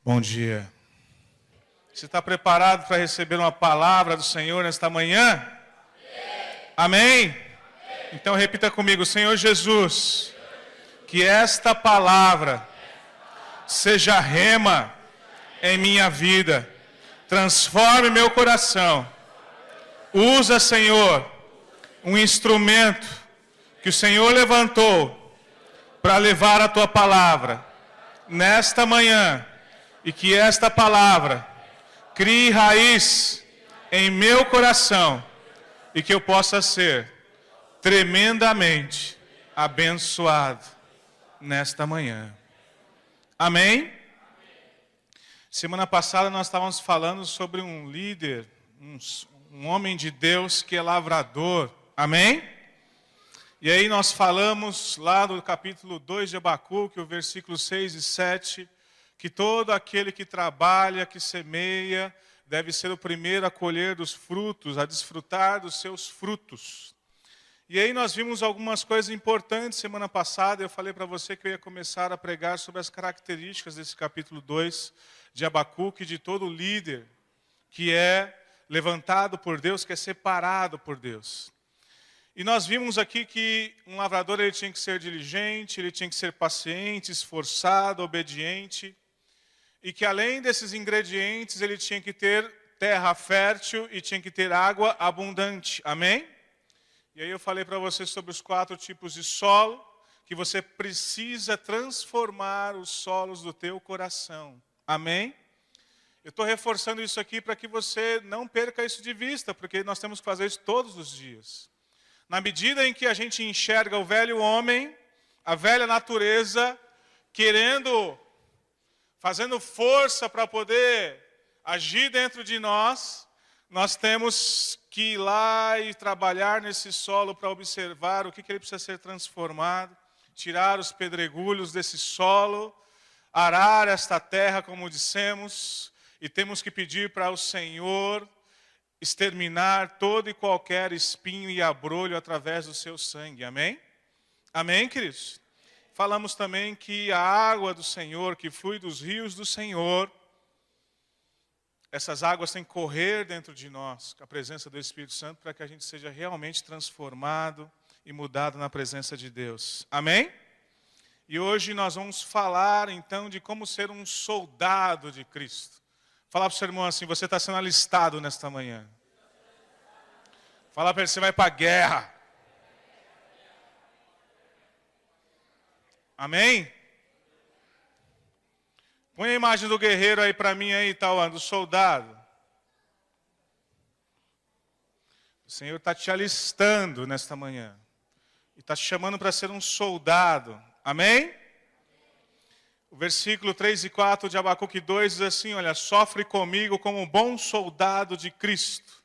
Bom dia. Você está preparado para receber uma palavra do Senhor nesta manhã? Amém? Então repita comigo: Senhor Jesus, que esta palavra seja rema em minha vida, transforme meu coração. Usa, Senhor, um instrumento que o Senhor levantou para levar a tua palavra nesta manhã, e que esta palavra crie raiz em meu coração e que eu possa ser tremendamente abençoado nesta manhã. Amém? Semana passada nós estávamos falando sobre um líder, um homem de Deus que é lavrador. Amém? E aí nós falamos lá do capítulo 2 de Abacuque, o versículo 6 e 7, que todo aquele que trabalha, que semeia, deve ser o primeiro a colher dos frutos, a desfrutar dos seus frutos. E aí nós vimos algumas coisas importantes semana passada. Eu falei para você que eu ia começar a pregar sobre as características desse capítulo 2 de Abacuque, de todo líder que é levantado por Deus, que é separado por Deus. E nós vimos aqui que um lavrador ele tinha que ser diligente, ele tinha que ser paciente, esforçado, obediente. E que além desses ingredientes, ele tinha que ter terra fértil e tinha que ter água abundante. Amém? E aí eu falei para você sobre os 4 tipos de solo, que você precisa transformar os solos do teu coração. Amém? Eu estou reforçando isso aqui para que você não perca isso de vista, porque nós temos que fazer isso todos os dias. Na medida em que a gente enxerga o velho homem, a velha natureza, fazendo força para poder agir dentro de nós, nós temos que ir lá e trabalhar nesse solo para observar o que ele precisa ser transformado, tirar os pedregulhos desse solo, arar esta terra, como dissemos, e temos que pedir para o Senhor exterminar todo e qualquer espinho e abrolho através do seu sangue. Amém? Amém, queridos? Falamos também que a água do Senhor, que flui dos rios do Senhor, essas águas têm que correr dentro de nós, com a presença do Espírito Santo, para que a gente seja realmente transformado e mudado na presença de Deus. Amém? E hoje nós vamos falar, então, de como ser um soldado de Cristo. Fala para o seu irmão assim: você está sendo alistado nesta manhã. Fala para ele: você vai para a guerra. Amém? Põe a imagem do guerreiro aí para mim aí, Tauan, do soldado. O Senhor está te alistando nesta manhã. E está te chamando para ser um soldado. Amém? O versículo 3 e 4 de Abacuque 2 diz assim: olha, sofre comigo como um bom soldado de Cristo.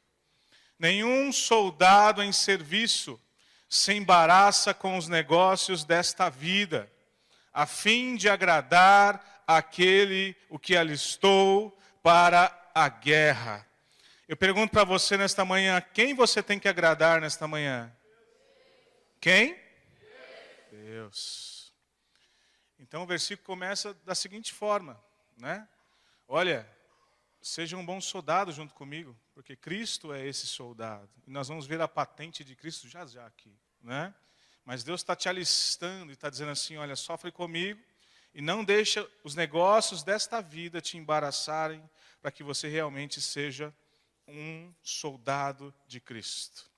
Nenhum soldado em serviço se embaraça com os negócios desta vida, a fim de agradar aquele o que alistou para a guerra. Eu pergunto para você nesta manhã: quem você tem que agradar nesta manhã? Quem? Deus. Então o versículo começa da seguinte forma, né? Olha, seja um bom soldado junto comigo, porque Cristo é esse soldado. E nós vamos ver a patente de Cristo já aqui, né? Mas Deus está te alistando e está dizendo assim: olha, sofre comigo e não deixa os negócios desta vida te embaraçarem, para que você realmente seja um soldado de Cristo.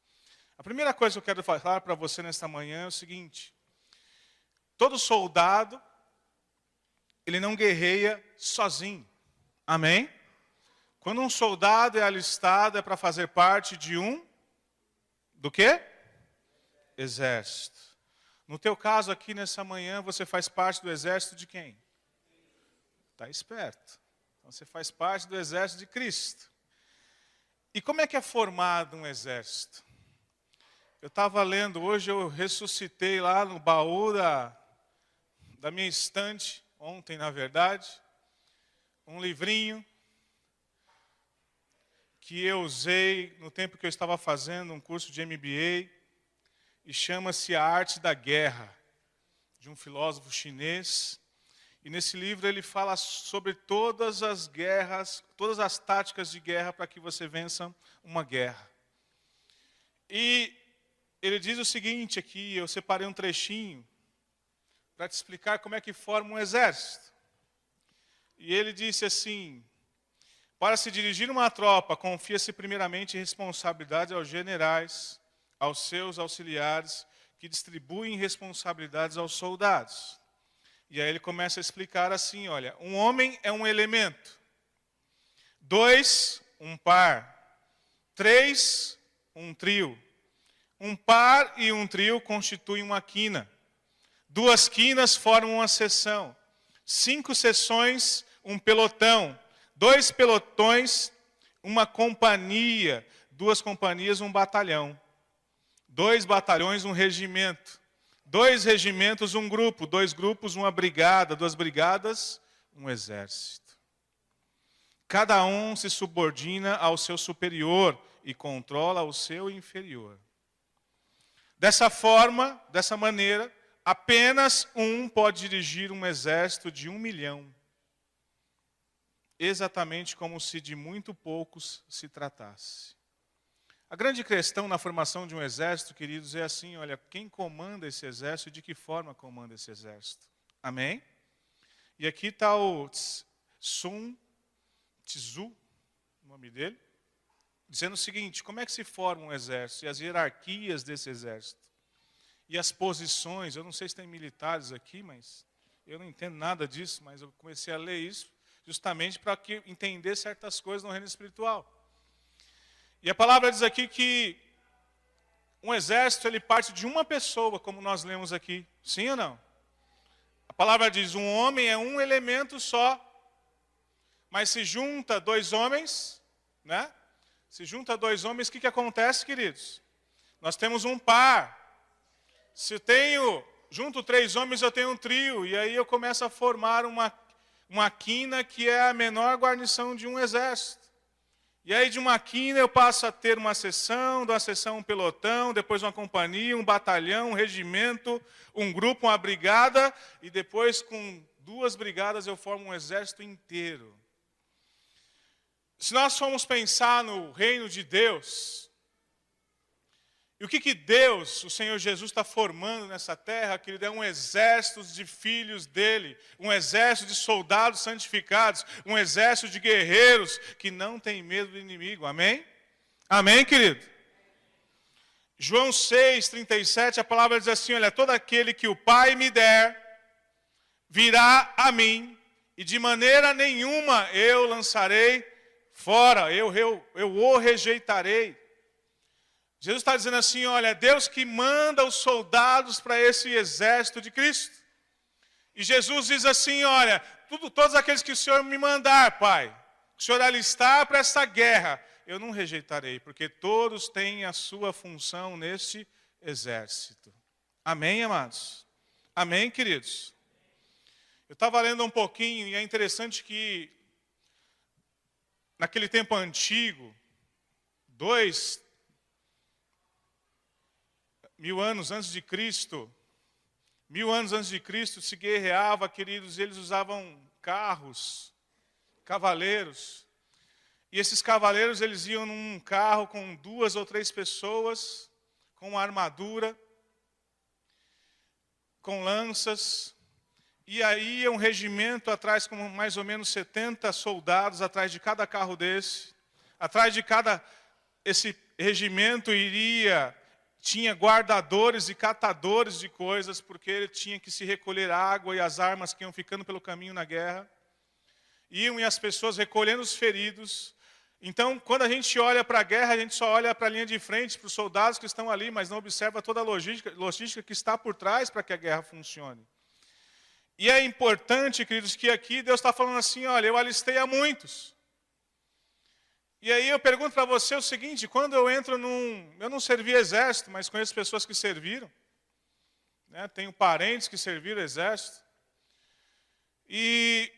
A primeira coisa que eu quero falar para você nesta manhã é o seguinte: todo soldado, ele não guerreia sozinho. Amém? Quando um soldado é alistado, é para fazer parte de do quê? Exército. No teu caso aqui nessa manhã, você faz parte do exército de quem? Está esperto. Então você faz parte do exército de Cristo. E como é que é formado um exército? Eu estava lendo, hoje eu ressuscitei lá no baú da minha estante, ontem na verdade, um livrinho que eu usei no tempo que eu estava fazendo um curso de MBA, e chama-se A Arte da Guerra, de um filósofo chinês. E nesse livro ele fala sobre todas as guerras, todas as táticas de guerra para que você vença uma guerra. E ele diz o seguinte aqui, eu separei um trechinho para te explicar como é que forma um exército. E ele disse assim: para se dirigir uma tropa, confia-se primeiramente responsabilidade aos generais, aos seus auxiliares, que distribuem responsabilidades aos soldados. E aí ele começa a explicar assim, olha, um homem é um elemento, 2, um par, 3, um trio. Um par e um trio constituem uma quina. 2 quinas formam uma seção. 5 seções, um pelotão. 2 pelotões, uma companhia. 2 companhias, um batalhão. 2 batalhões, um regimento. 2 regimentos, um grupo. 2 grupos, uma brigada. 2 brigadas, um exército. Cada um se subordina ao seu superior e controla o seu inferior. Dessa forma, dessa maneira, apenas um pode dirigir um exército de 1 milhão. Exatamente como se de muito poucos se tratasse. A grande questão na formação de um exército, queridos, é assim, olha, quem comanda esse exército e de que forma comanda esse exército? Amém? E aqui está o Sun Tzu, o nome dele, dizendo o seguinte: como é que se forma um exército e as hierarquias desse exército? E as posições, eu não sei se tem militares aqui, mas eu não entendo nada disso, mas eu comecei a ler isso justamente para entender certas coisas no reino espiritual. E a palavra diz aqui que um exército ele parte de uma pessoa, como nós lemos aqui. Sim ou não? A palavra diz, um homem é um elemento só, mas se junta 2 homens, né? Se junta 2 homens, o que acontece, queridos? Nós temos um par. Se eu tenho, junto 3 homens, eu tenho um trio. E aí eu começo a formar uma quina que é a menor guarnição de um exército. E aí de uma quina eu passo a ter uma seção, de uma seção um pelotão, depois uma companhia, um batalhão, um regimento, um grupo, uma brigada. E depois com 2 brigadas eu formo um exército inteiro. Se nós formos pensar no reino de Deus, e o que Deus, o Senhor Jesus, está formando nessa terra, querido, é um exército de filhos dele, um exército de soldados santificados, um exército de guerreiros que não tem medo do inimigo. Amém? Amém, querido? João 6,37, a palavra diz assim, olha, todo aquele que o Pai me der, virá a mim, e de maneira nenhuma eu lançarei fora, eu o rejeitarei. Jesus está dizendo assim, olha, Deus que manda os soldados para esse exército de Cristo. E Jesus diz assim, olha, todos aqueles que o Senhor me mandar, Pai, que o Senhor alistar para essa guerra, eu não rejeitarei, porque todos têm a sua função nesse exército. Amém, amados? Amém, queridos? Eu estava lendo um pouquinho e é interessante que naquele tempo antigo, 1000 anos antes de Cristo, 1000 anos antes de Cristo se guerreava, queridos, eles usavam carros, cavaleiros. E esses cavaleiros, eles iam num carro com 2 ou 3 pessoas, com uma armadura, com lanças. E aí um regimento atrás, com mais ou menos 70 soldados atrás de cada carro desse. Atrás de esse regimento tinha guardadores e catadores de coisas, porque ele tinha que se recolher água e as armas que iam ficando pelo caminho na guerra. Iam e as pessoas recolhendo os feridos. Então, quando a gente olha para a guerra, a gente só olha para a linha de frente, para os soldados que estão ali, mas não observa toda a logística que está por trás para que a guerra funcione. E é importante, queridos, que aqui Deus está falando assim, olha, eu alistei a muitos. E aí eu pergunto para você o seguinte, quando eu entro eu não servi exército, mas conheço pessoas que serviram. Né? Tenho parentes que serviram exército. E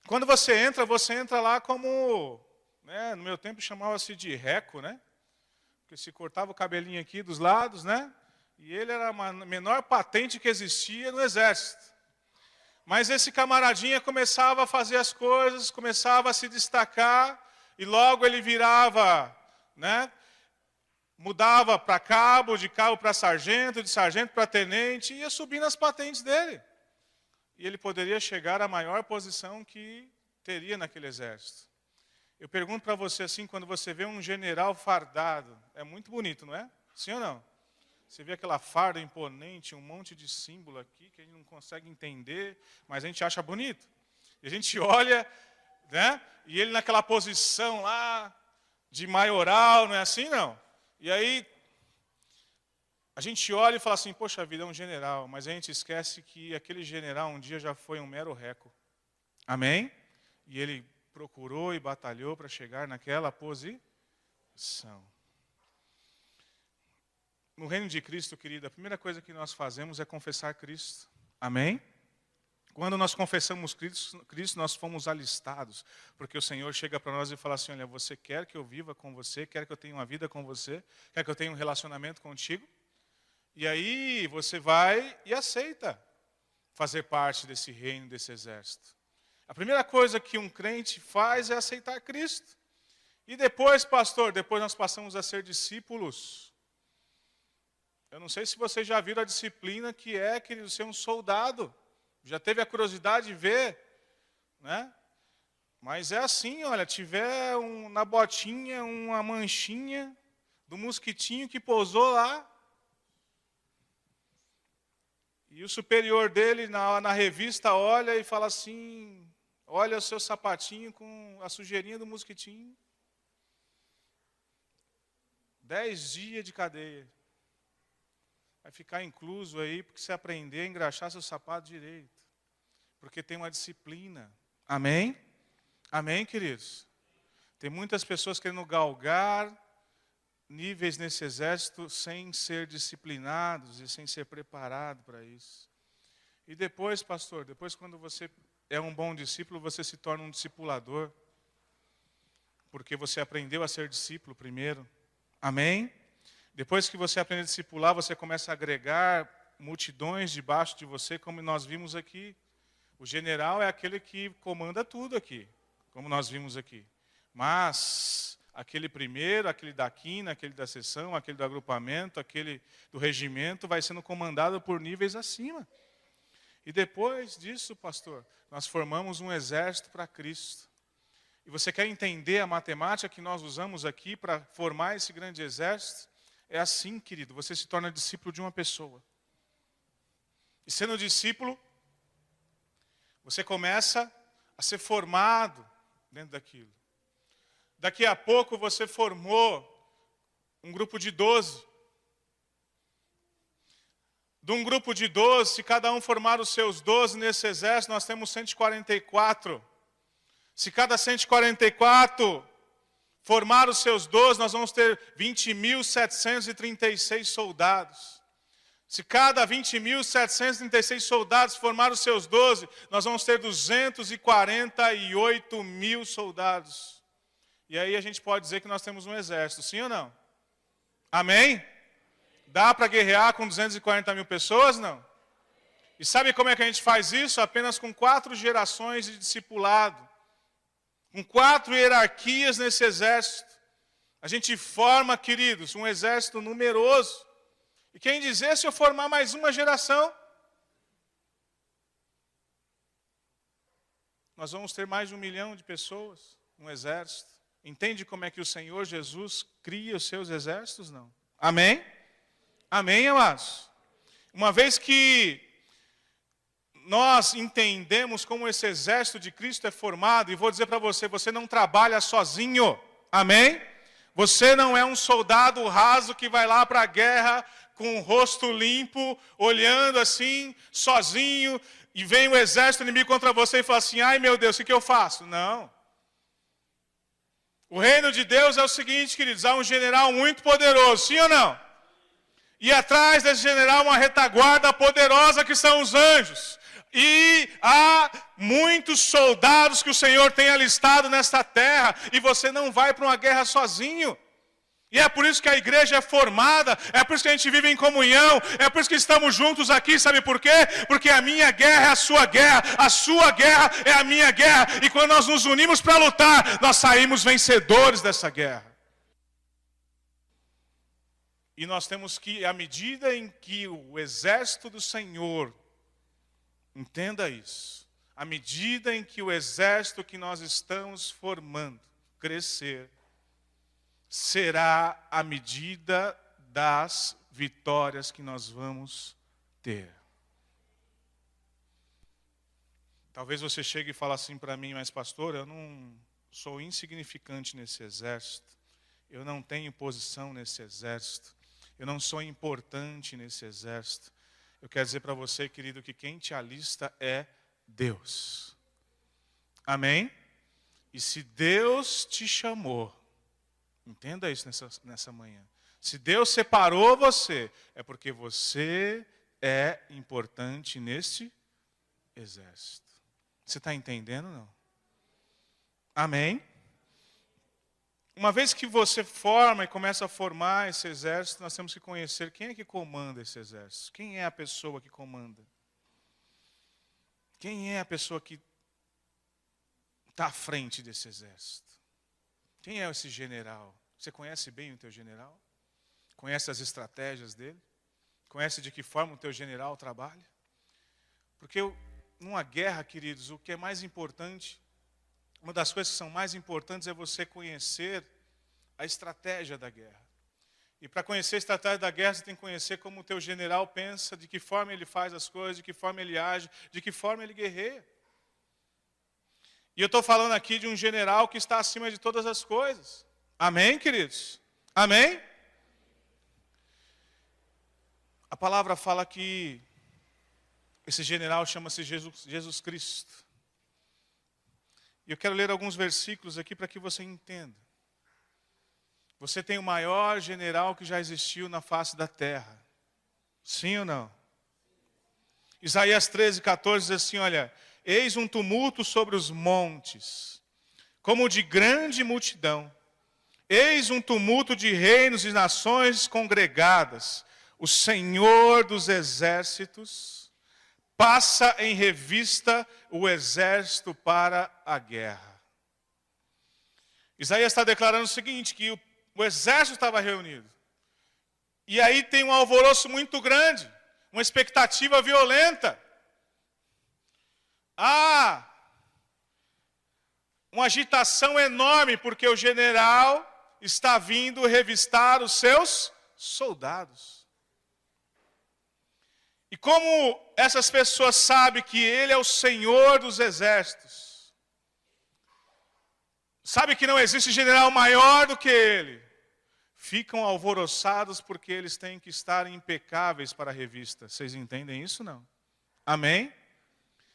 quando você entra lá como, né, no meu tempo chamava-se de reco, né? Porque se cortava o cabelinho aqui dos lados, né? E ele era a menor patente que existia no exército. Mas esse camaradinha começava a fazer as coisas, começava a se destacar, e logo ele virava, né? Mudava para cabo, de cabo para sargento, de sargento para tenente, e ia subindo as patentes dele. E ele poderia chegar à maior posição que teria naquele exército. Eu pergunto para você assim, quando você vê um general fardado, é muito bonito, não é? Sim ou não? Você vê aquela farda imponente, um monte de símbolo aqui que a gente não consegue entender, mas a gente acha bonito. E a gente olha, né? E ele naquela posição lá de maioral, não é assim, não? E aí a gente olha e fala assim, poxa vida, é um general, mas a gente esquece que aquele general um dia já foi um mero reco. Amém? E ele procurou e batalhou para chegar naquela posição. No reino de Cristo, querido, a primeira coisa que nós fazemos é confessar Cristo. Amém? Quando nós confessamos Cristo, nós fomos alistados. Porque o Senhor chega para nós e fala assim, olha, você quer que eu viva com você? Quer que eu tenha uma vida com você? Quer que eu tenha um relacionamento contigo? E aí você vai e aceita fazer parte desse reino, desse exército. A primeira coisa que um crente faz é aceitar Cristo. E depois, pastor, depois nós passamos a ser discípulos. Eu não sei se vocês já viram a disciplina que é, querido, ser um soldado. Já teve a curiosidade de ver, né? Mas é assim, olha, tiver na botinha uma manchinha do mosquitinho que pousou lá. E o superior dele, na revista, olha e fala assim, olha o seu sapatinho com a sujeirinha do mosquitinho. 10 dias de cadeia. Vai ficar incluso aí, porque você aprender a engraxar seu sapato direito. Porque tem uma disciplina. Amém? Amém, queridos? Tem muitas pessoas querendo galgar níveis nesse exército sem ser disciplinados e sem ser preparado para isso. E depois, pastor, depois quando você é um bom discípulo, você se torna um discipulador. Porque você aprendeu a ser discípulo primeiro. Amém? Depois que você aprende a discipular, você começa a agregar multidões debaixo de você, como nós vimos aqui. O general é aquele que comanda tudo aqui, como nós vimos aqui. Mas aquele primeiro, aquele da quina, aquele da seção, aquele do agrupamento, aquele do regimento, vai sendo comandado por níveis acima. E depois disso, pastor, nós formamos um exército para Cristo. E você quer entender a matemática que nós usamos aqui para formar esse grande exército? É assim, querido, você se torna discípulo de uma pessoa. E sendo discípulo, você começa a ser formado dentro daquilo. Daqui a pouco você formou um grupo de 12. De um grupo de 12, se cada um formar os seus 12 nesse exército, nós temos 144. Se cada 144 formar os seus 12, nós vamos ter 20.736 soldados. Se cada 20.736 soldados formar os seus 12, nós vamos ter 248 mil soldados. E aí a gente pode dizer que nós temos um exército, sim ou não? Amém? Dá para guerrear com 240 mil pessoas? Não. E sabe como é que a gente faz isso? Apenas com 4 gerações de discipulado. Com 4 hierarquias nesse exército. A gente forma, queridos, um exército numeroso. E quem dizer se eu formar mais uma geração, nós vamos ter mais de 1 milhão de pessoas, um exército. Entende como é que o Senhor Jesus cria os seus exércitos? Não. Amém? Amém, amados? Uma vez que nós entendemos como esse exército de Cristo é formado, e vou dizer para você, você não trabalha sozinho. Amém? Você não é um soldado raso que vai lá para a guerra com o rosto limpo, olhando assim, sozinho, e vem o exército inimigo contra você e fala assim, ai meu Deus, o que eu faço? Não. O reino de Deus é o seguinte, queridos, há um general muito poderoso, sim ou não? E atrás desse general uma retaguarda poderosa que são os anjos. E há muitos soldados que o Senhor tem alistado nesta terra, e você não vai para uma guerra sozinho. E é por isso que a igreja é formada, é por isso que a gente vive em comunhão, é por isso que estamos juntos aqui, sabe por quê? Porque a minha guerra é a sua guerra é a minha guerra. E quando nós nos unimos para lutar, nós saímos vencedores dessa guerra. E nós temos que, à medida em que o exército do Senhor, entenda isso, à medida em que o exército que nós estamos formando crescer, será a medida das vitórias que nós vamos ter. Talvez você chegue e fale assim para mim, mas pastor, eu não sou insignificante nesse exército, eu não tenho posição nesse exército, eu não sou importante nesse exército. Eu quero dizer para você, querido, que quem te alista é Deus. Amém? E se Deus te chamou, entenda isso nessa manhã. Se Deus separou você, é porque você é importante nesse exército. Você está entendendo ou não? Amém? Uma vez que você forma e começa a formar esse exército, nós temos que conhecer quem é que comanda esse exército. Quem é a pessoa que comanda? Quem é a pessoa que está à frente desse exército? Quem é esse general? Você conhece bem o teu general? Conhece as estratégias dele? Conhece de que forma o teu general trabalha? Porque numa guerra, queridos, o que é mais importante, uma das coisas que são mais importantes é você conhecer a estratégia da guerra. E para conhecer a estratégia da guerra, você tem que conhecer como o teu general pensa, de que forma ele faz as coisas, de que forma ele age, de que forma ele guerreia. E eu estou falando aqui de um general que está acima de todas as coisas. Amém, queridos? Amém? A palavra fala que esse general chama-se Jesus Cristo. E eu quero ler alguns versículos aqui para que você entenda. Você tem o maior general que já existiu na face da terra. Sim ou não? Isaías 13:14 diz assim, olha, eis um tumulto sobre os montes, como de grande multidão. Eis um tumulto de reinos e nações congregadas. O Senhor dos exércitos passa em revista o exército para a guerra. Isaías está declarando o seguinte, que o exército estava reunido. E aí tem um alvoroço muito grande, uma expectativa violenta. Uma agitação enorme, porque o general está vindo revistar os seus soldados. E como essas pessoas sabem que ele é o Senhor dos exércitos, sabe que não existe general maior do que ele, ficam alvoroçados porque eles têm que estar impecáveis para a revista. Vocês entendem isso, não? Amém?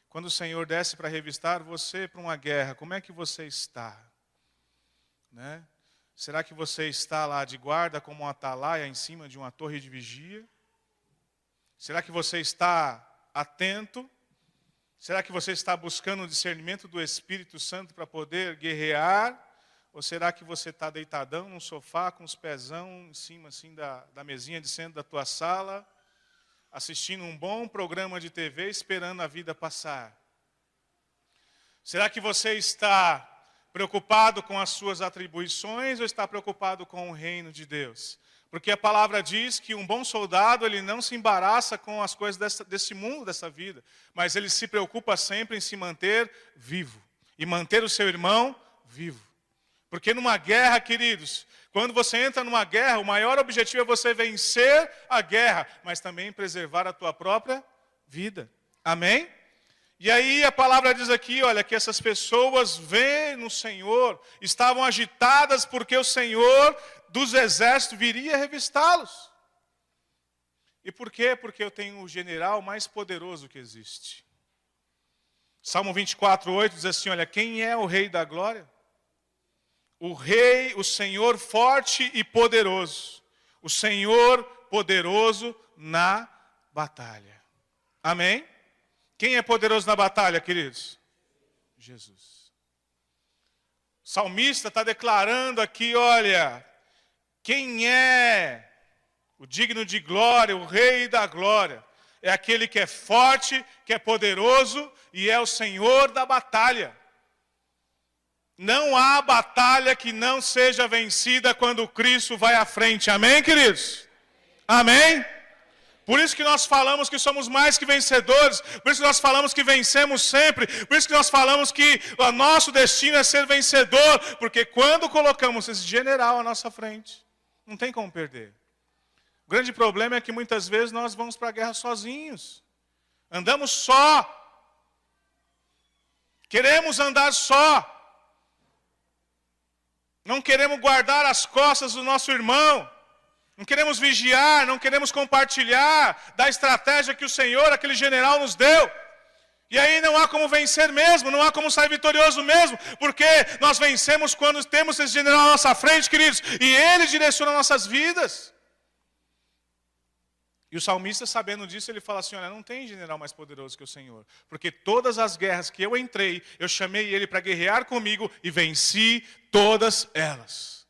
Quando o Senhor desce para revistar você para uma guerra, como é que você está? Né? Será que você está lá de guarda como um atalaia em cima de uma torre de vigia? Será que você está atento? Será que você está buscando o discernimento do Espírito Santo para poder guerrear? Ou será que você está deitadão num sofá com os pezão em cima assim da mesinha de centro da tua sala, assistindo um bom programa de TV, esperando a vida passar? Será que você está preocupado com as suas atribuições ou está preocupado com o reino de Deus? Porque a palavra diz que um bom soldado, ele não se embaraça com as coisas desse mundo, dessa vida, mas ele se preocupa sempre em se manter vivo e manter o seu irmão vivo. Porque numa guerra, queridos, quando você entra numa guerra, o maior objetivo é você vencer a guerra, mas também preservar a tua própria vida. Amém? E aí a palavra diz aqui, olha, que essas pessoas veem no Senhor, estavam agitadas porque o Senhor dos exércitos viria revistá-los. E por quê? Porque eu tenho o general mais poderoso que existe. Salmo 24:8 diz assim, olha, quem é o rei da glória? O rei, o Senhor forte e poderoso. O Senhor poderoso na batalha. Amém? Quem é poderoso na batalha, queridos? Jesus. O salmista está declarando aqui, olha, Quem é o digno de glória, o Rei da glória? É aquele que é forte, que é poderoso e é o Senhor da batalha. Não há batalha que não seja vencida quando Cristo vai à frente. Amém, queridos? Amém? Por isso que nós falamos que somos mais que vencedores. Por isso que nós falamos que vencemos sempre. Por isso que nós falamos que o nosso destino é ser vencedor. Porque quando colocamos esse general à nossa frente, não tem como perder. O grande problema é que muitas vezes nós vamos para a guerra sozinhos. Andamos só. Queremos andar só. Não queremos guardar as costas do nosso irmão. Não queremos vigiar, não queremos compartilhar da estratégia que o Senhor, aquele general, nos deu. E aí não há como vencer mesmo, não há como sair vitorioso mesmo, porque nós vencemos quando temos esse general à nossa frente, queridos, e ele direciona nossas vidas. E o salmista, sabendo disso, ele fala assim, olha, não tem general mais poderoso que o Senhor. Porque todas as guerras que eu entrei, eu chamei ele para guerrear comigo e venci todas elas.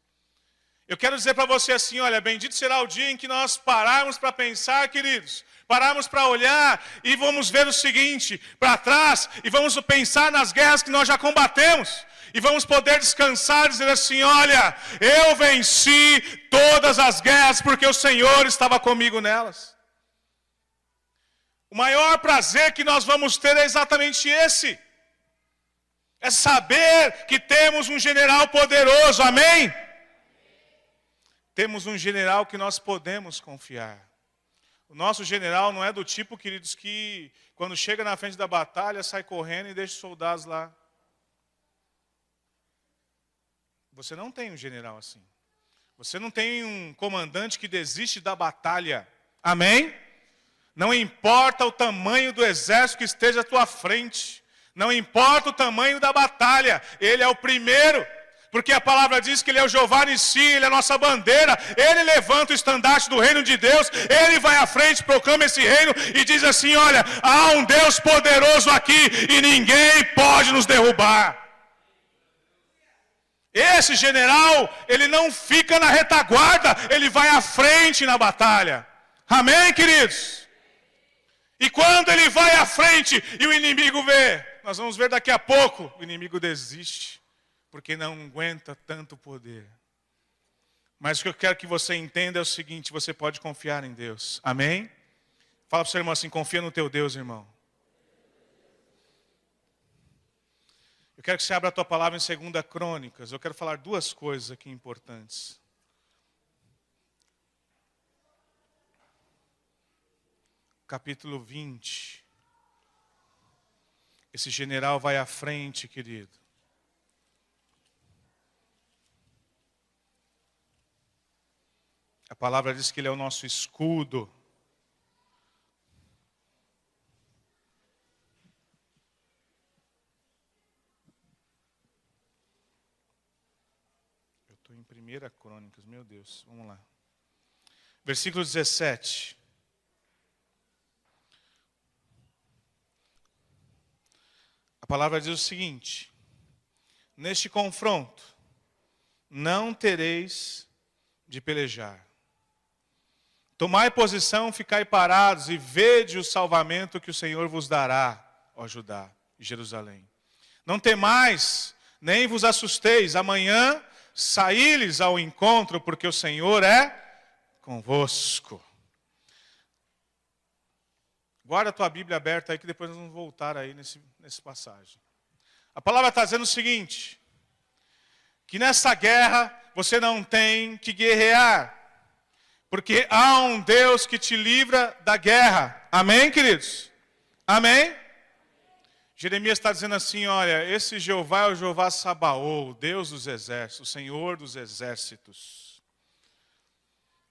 Eu quero dizer para você assim, olha, bendito será o dia em que nós pararmos para pensar, queridos. Pararmos para olhar e vamos ver o seguinte, para trás, e vamos pensar nas guerras que nós já combatemos. E vamos poder descansar e dizer assim, olha, eu venci todas as guerras porque o Senhor estava comigo nelas. O maior prazer que nós vamos ter é exatamente esse. É saber que temos um general poderoso, amém? Temos um general que nós podemos confiar. O nosso general não é do tipo, queridos, que quando chega na frente da batalha, sai correndo e deixa os soldados lá. Você não tem um general assim. Você não tem um comandante que desiste da batalha. Amém? Não importa o tamanho do exército que esteja à tua frente. Não importa o tamanho da batalha. Ele é o primeiro. Porque a palavra diz que Ele é o Jeová Nissi, Ele é a nossa bandeira. Ele levanta o estandarte do reino de Deus. Ele vai à frente, proclama esse reino e diz assim, olha, há um Deus poderoso aqui e ninguém pode nos derrubar. Esse general, ele não fica na retaguarda, ele vai à frente na batalha. Amém, queridos? E quando ele vai à frente e o inimigo vê, nós vamos ver daqui a pouco, o inimigo desiste, porque não aguenta tanto poder. Mas o que eu quero que você entenda é o seguinte, você pode confiar em Deus. Amém? Fala para o seu irmão assim, confia no teu Deus, irmão. Eu quero que você abra a tua palavra em 2 Crônicas. Eu quero falar duas coisas aqui importantes. Capítulo 20. Esse general vai à frente, querido. A palavra diz que ele é o nosso escudo. Em 1 Crônicas, meu Deus, vamos lá. Versículo 17. A palavra diz o seguinte, neste confronto, não tereis de pelejar. Tomai posição, ficai parados e vede o salvamento que o Senhor vos dará, ó Judá e Jerusalém. Não temais, nem vos assusteis, amanhã saí-lhes ao encontro, porque o Senhor é convosco. Guarda a tua Bíblia aberta aí, que depois nós vamos voltar aí nesse passagem. A palavra está dizendo o seguinte, que nessa guerra você não tem que guerrear, porque há um Deus que te livra da guerra. Amém, queridos? Amém? Jeremias está dizendo assim, olha, esse Jeová é o Jeová Sabaô, o Deus dos exércitos, o Senhor dos exércitos.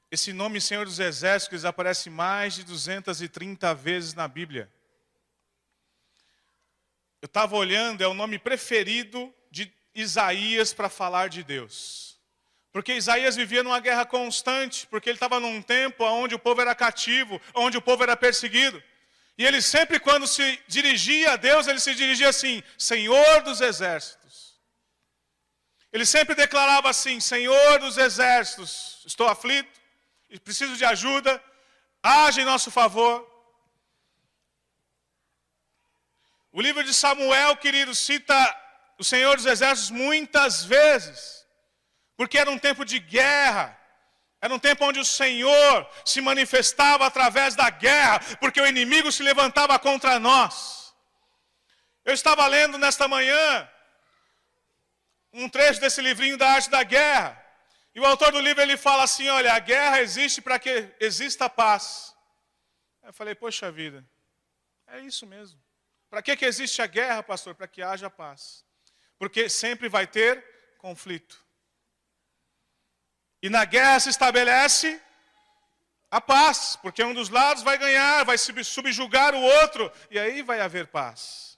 Esse nome Senhor dos exércitos aparece mais de 230 vezes na Bíblia. Eu estava olhando, é o nome preferido de Isaías para falar de Deus. Porque Isaías vivia numa guerra constante, porque ele estava num tempo onde o povo era cativo, onde o povo era perseguido. E ele sempre, quando se dirigia a Deus, ele se dirigia assim, Senhor dos exércitos. Ele sempre declarava assim: Senhor dos exércitos, estou aflito e preciso de ajuda, age em nosso favor. O livro de Samuel, querido, cita o Senhor dos exércitos muitas vezes, porque era um tempo de guerra, era um tempo onde o Senhor se manifestava através da guerra, porque o inimigo se levantava contra nós. Eu estava lendo nesta manhã um trecho desse livrinho da Arte da Guerra. E o autor do livro ele fala assim: olha, a guerra existe para que exista paz. Eu falei, poxa vida, é isso mesmo. Para que existe a guerra, pastor? Para que haja paz. Porque sempre vai ter conflito. E na guerra se estabelece a paz, porque um dos lados vai ganhar, vai subjugar o outro, e aí vai haver paz.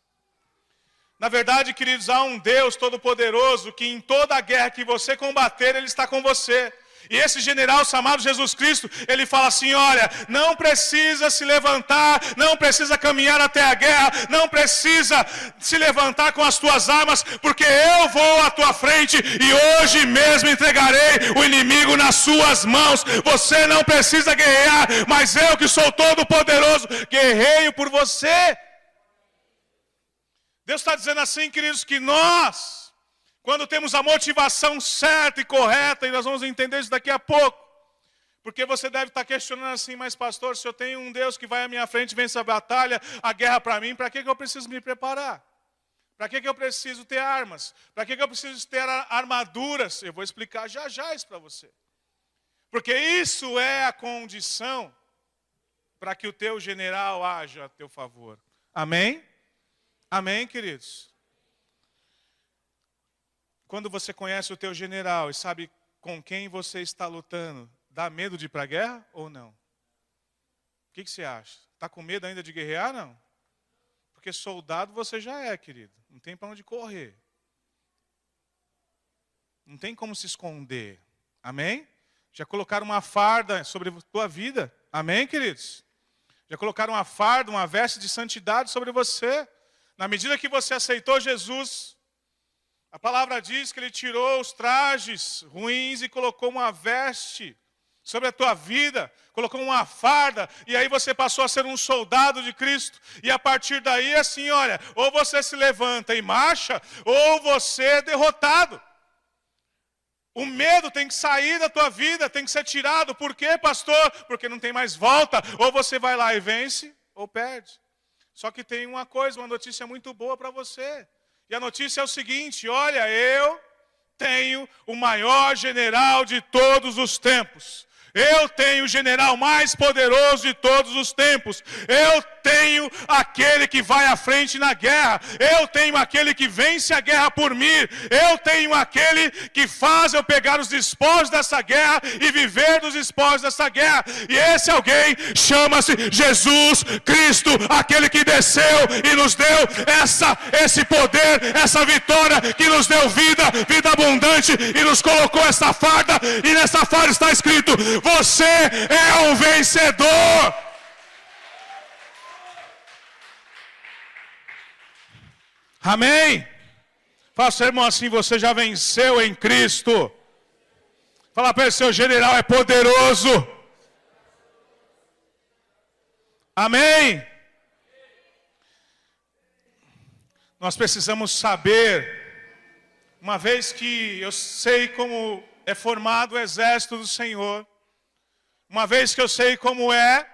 Na verdade, queridos, há um Deus Todo-Poderoso que em toda a guerra que você combater, Ele está com você. E esse general chamado Jesus Cristo, ele fala assim: olha, não precisa se levantar, não precisa caminhar até a guerra, não precisa se levantar com as tuas armas, porque eu vou à tua frente e hoje mesmo entregarei o inimigo nas suas mãos. Você não precisa guerrear, mas eu que sou todo poderoso, guerreio por você. Deus está dizendo assim, queridos, que nós, quando temos a motivação certa e correta, e nós vamos entender isso daqui a pouco, porque você deve estar questionando assim: mas pastor, se eu tenho um Deus que vai à minha frente e vence a batalha, a guerra para mim, para que eu preciso me preparar? Para que eu preciso ter armas? Para que eu preciso ter armaduras? Eu vou explicar já já isso para você. Porque isso é a condição para que o teu general haja a teu favor. Amém? Amém, queridos? Quando você conhece o teu general e sabe com quem você está lutando, dá medo de ir para a guerra ou não? O que você acha? Está com medo ainda de guerrear, não? Porque soldado você já é, querido. Não tem para onde correr. Não tem como se esconder. Amém? Já colocaram uma farda sobre a tua vida. Amém, queridos? Já colocaram uma farda, uma veste de santidade sobre você. Na medida que você aceitou Jesus, a palavra diz que Ele tirou os trajes ruins e colocou uma veste sobre a tua vida, colocou uma farda, e aí você passou a ser um soldado de Cristo. E a partir daí, assim, olha, ou você se levanta e marcha, ou você é derrotado. O medo tem que sair da tua vida, tem que ser tirado. Por quê, pastor? Porque não tem mais volta. Ou você vai lá e vence, ou perde. Só que tem uma coisa, uma notícia muito boa para você. E a notícia é o seguinte: olha, eu tenho o maior general de todos os tempos. Eu tenho o general mais poderoso de todos os tempos. Eu tenho aquele que vai à frente na guerra. Eu tenho aquele que vence a guerra por mim. Eu tenho aquele que faz eu pegar os despojos dessa guerra e viver dos despojos dessa guerra. E esse alguém chama-se Jesus Cristo, aquele que desceu e nos deu esse poder, essa vitória, que nos deu vida abundante e nos colocou essa farda. E nessa farda está escrito: você é um vencedor. Amém? Faça, irmão, assim: você já venceu em Cristo. Fala para ele: seu general é poderoso. Amém? Nós precisamos saber, uma vez que eu sei como é formado o exército do Senhor, uma vez que eu sei como é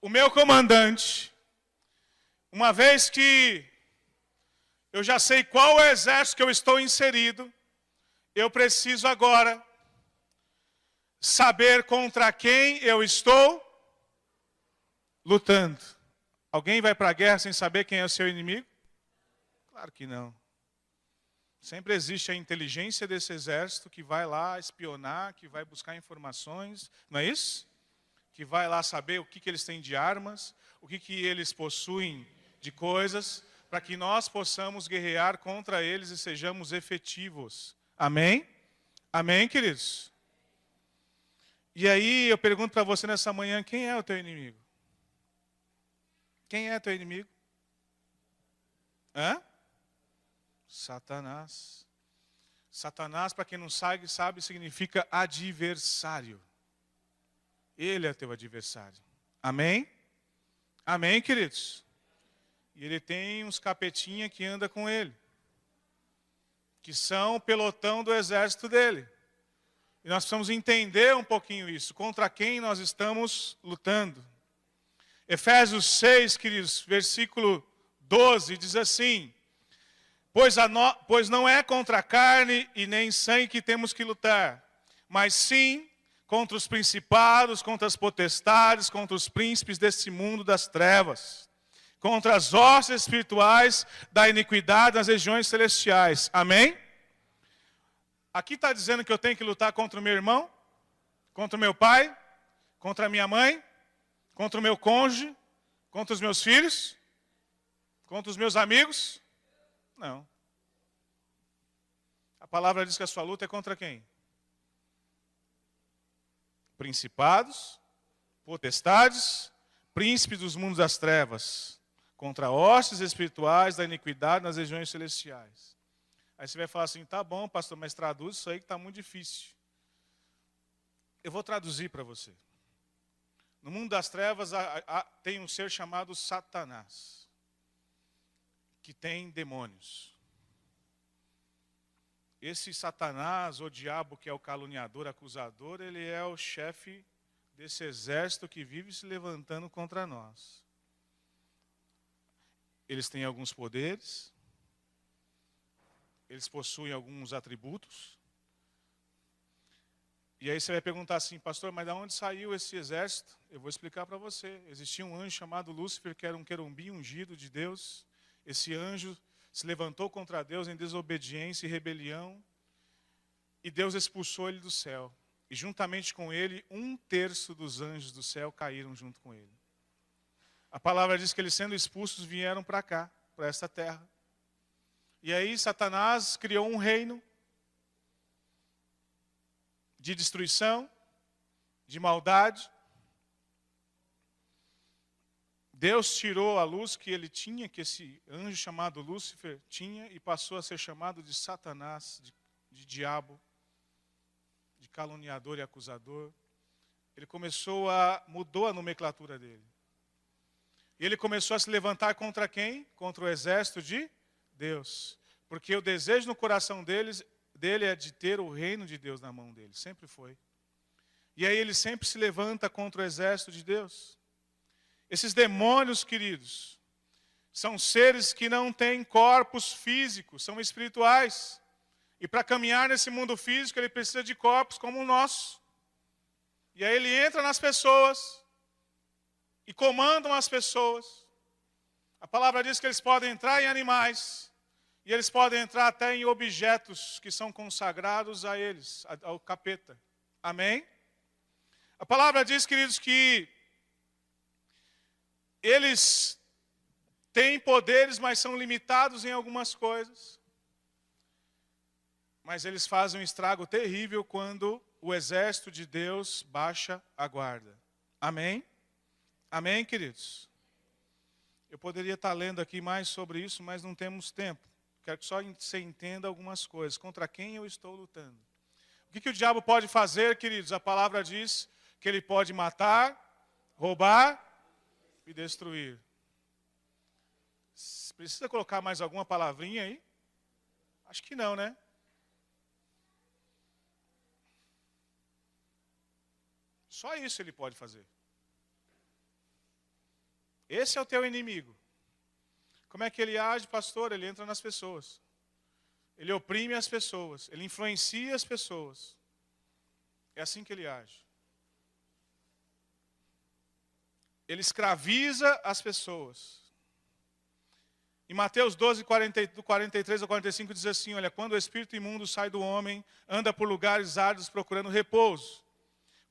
o meu comandante, uma vez que eu já sei qual é o exército que eu estou inserido, eu preciso agora saber contra quem eu estou lutando. Alguém vai para a guerra sem saber quem é o seu inimigo? Claro que não. Sempre existe a inteligência desse exército que vai lá espionar, que vai buscar informações, não é isso? Que vai lá saber o que eles têm de armas, o que eles possuem de coisas, para que nós possamos guerrear contra eles e sejamos efetivos. Amém? Amém, queridos? E aí eu pergunto para você nessa manhã: quem é o teu inimigo? Quem é teu inimigo? Hã? Satanás. Satanás, para quem não sabe, significa adversário. Ele é teu adversário. Amém? Amém, queridos? E ele tem uns capetinha que anda com ele, que são o pelotão do exército dele. E nós precisamos entender um pouquinho isso, contra quem nós estamos lutando. Efésios 6, queridos, versículo 12, diz assim: Pois não é contra a carne e nem sangue que temos que lutar, mas sim contra os principados, contra as potestades, contra os príncipes deste mundo das trevas, contra as hostes espirituais da iniquidade nas regiões celestiais. Amém? Aqui está dizendo que eu tenho que lutar contra o meu irmão, contra o meu pai, contra a minha mãe, contra o meu cônjuge, contra os meus filhos, contra os meus amigos? Não. A palavra diz que a sua luta é contra quem? Principados, potestades, príncipes dos mundos das trevas, contra hostes espirituais da iniquidade nas regiões celestiais. Aí você vai falar assim, tá bom, pastor, mas traduz isso aí que está muito difícil. Eu vou traduzir para você. No mundo das trevas tem um ser chamado Satanás, que tem demônios. Esse Satanás, ou diabo, que é o caluniador, acusador, ele é o chefe desse exército que vive se levantando contra nós. Eles têm alguns poderes, eles possuem alguns atributos. E aí você vai perguntar assim, pastor, mas de onde saiu esse exército? Eu vou explicar para você. Existia um anjo chamado Lúcifer, que era um querubim ungido de Deus. Esse anjo se levantou contra Deus em desobediência e rebelião, e Deus expulsou ele do céu. E juntamente com ele, 1/3 dos anjos do céu caíram junto com ele. A palavra diz que eles, sendo expulsos, vieram para cá, para esta terra. E aí Satanás criou um reino de destruição, de maldade. Deus tirou a luz que ele tinha, que esse anjo chamado Lúcifer tinha, e passou a ser chamado de Satanás, de diabo, de caluniador e acusador. Ele mudou a nomenclatura dele. E ele começou a se levantar contra quem? Contra o exército de Deus. Porque o desejo no coração dele é de ter o reino de Deus na mão dele. Sempre foi. E aí ele sempre se levanta contra o exército de Deus. Esses demônios, queridos, são seres que não têm corpos físicos, são espirituais. E para caminhar nesse mundo físico, ele precisa de corpos como o nosso. E aí ele entra nas pessoas e comandam as pessoas. A palavra diz que eles podem entrar em animais, e eles podem entrar até em objetos que são consagrados a eles, ao capeta. Amém? A palavra diz, queridos, que eles têm poderes, mas são limitados em algumas coisas. Mas eles fazem um estrago terrível quando o exército de Deus baixa a guarda. Amém? Amém, queridos? Eu poderia estar lendo aqui mais sobre isso, mas não temos tempo. Quero que só você entenda algumas coisas. Contra quem eu estou lutando? O que o diabo pode fazer, queridos? A palavra diz que ele pode matar, roubar e destruir. Precisa colocar mais alguma palavrinha aí? Acho que não, né? Só isso ele pode fazer. Esse é o teu inimigo. Como é que ele age, pastor? Ele entra nas pessoas. Ele oprime as pessoas. Ele influencia as pessoas. É assim que ele age. Ele escraviza as pessoas. Em Mateus 12, do 43 ao 45, diz assim, olha, quando o espírito imundo sai do homem, anda por lugares áridos procurando repouso.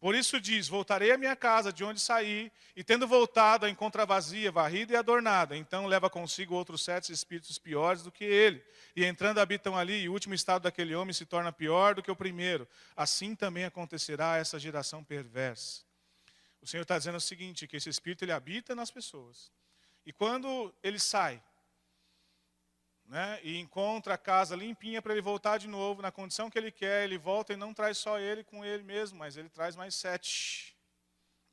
Por isso diz, voltarei à minha casa de onde saí, e tendo voltado a encontrar vazia, varrida e adornada, então leva consigo outros 7 espíritos piores do que ele, e entrando habitam ali, e o último estado daquele homem se torna pior do que o primeiro. Assim também acontecerá a essa geração perversa. O Senhor está dizendo o seguinte, que esse espírito ele habita nas pessoas. E quando ele sai, né, e encontra a casa limpinha para ele voltar de novo, na condição que ele quer, ele volta e não traz só ele com ele mesmo, mas ele traz mais 7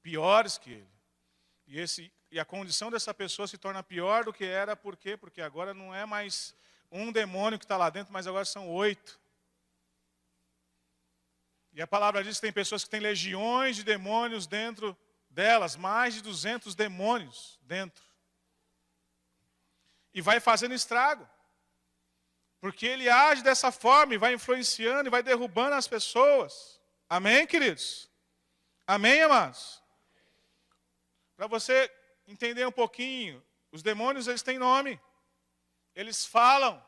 piores que ele. E a condição dessa pessoa se torna pior do que era, por quê? Porque agora não é mais um demônio que está lá dentro, mas agora são 8. E a palavra diz que tem pessoas que têm legiões de demônios dentro delas, mais de 200 demônios dentro. E vai fazendo estrago. Porque ele age dessa forma e vai influenciando e vai derrubando as pessoas. Amém, queridos? Amém, amados? Para você entender um pouquinho, os demônios, eles têm nome. Eles falam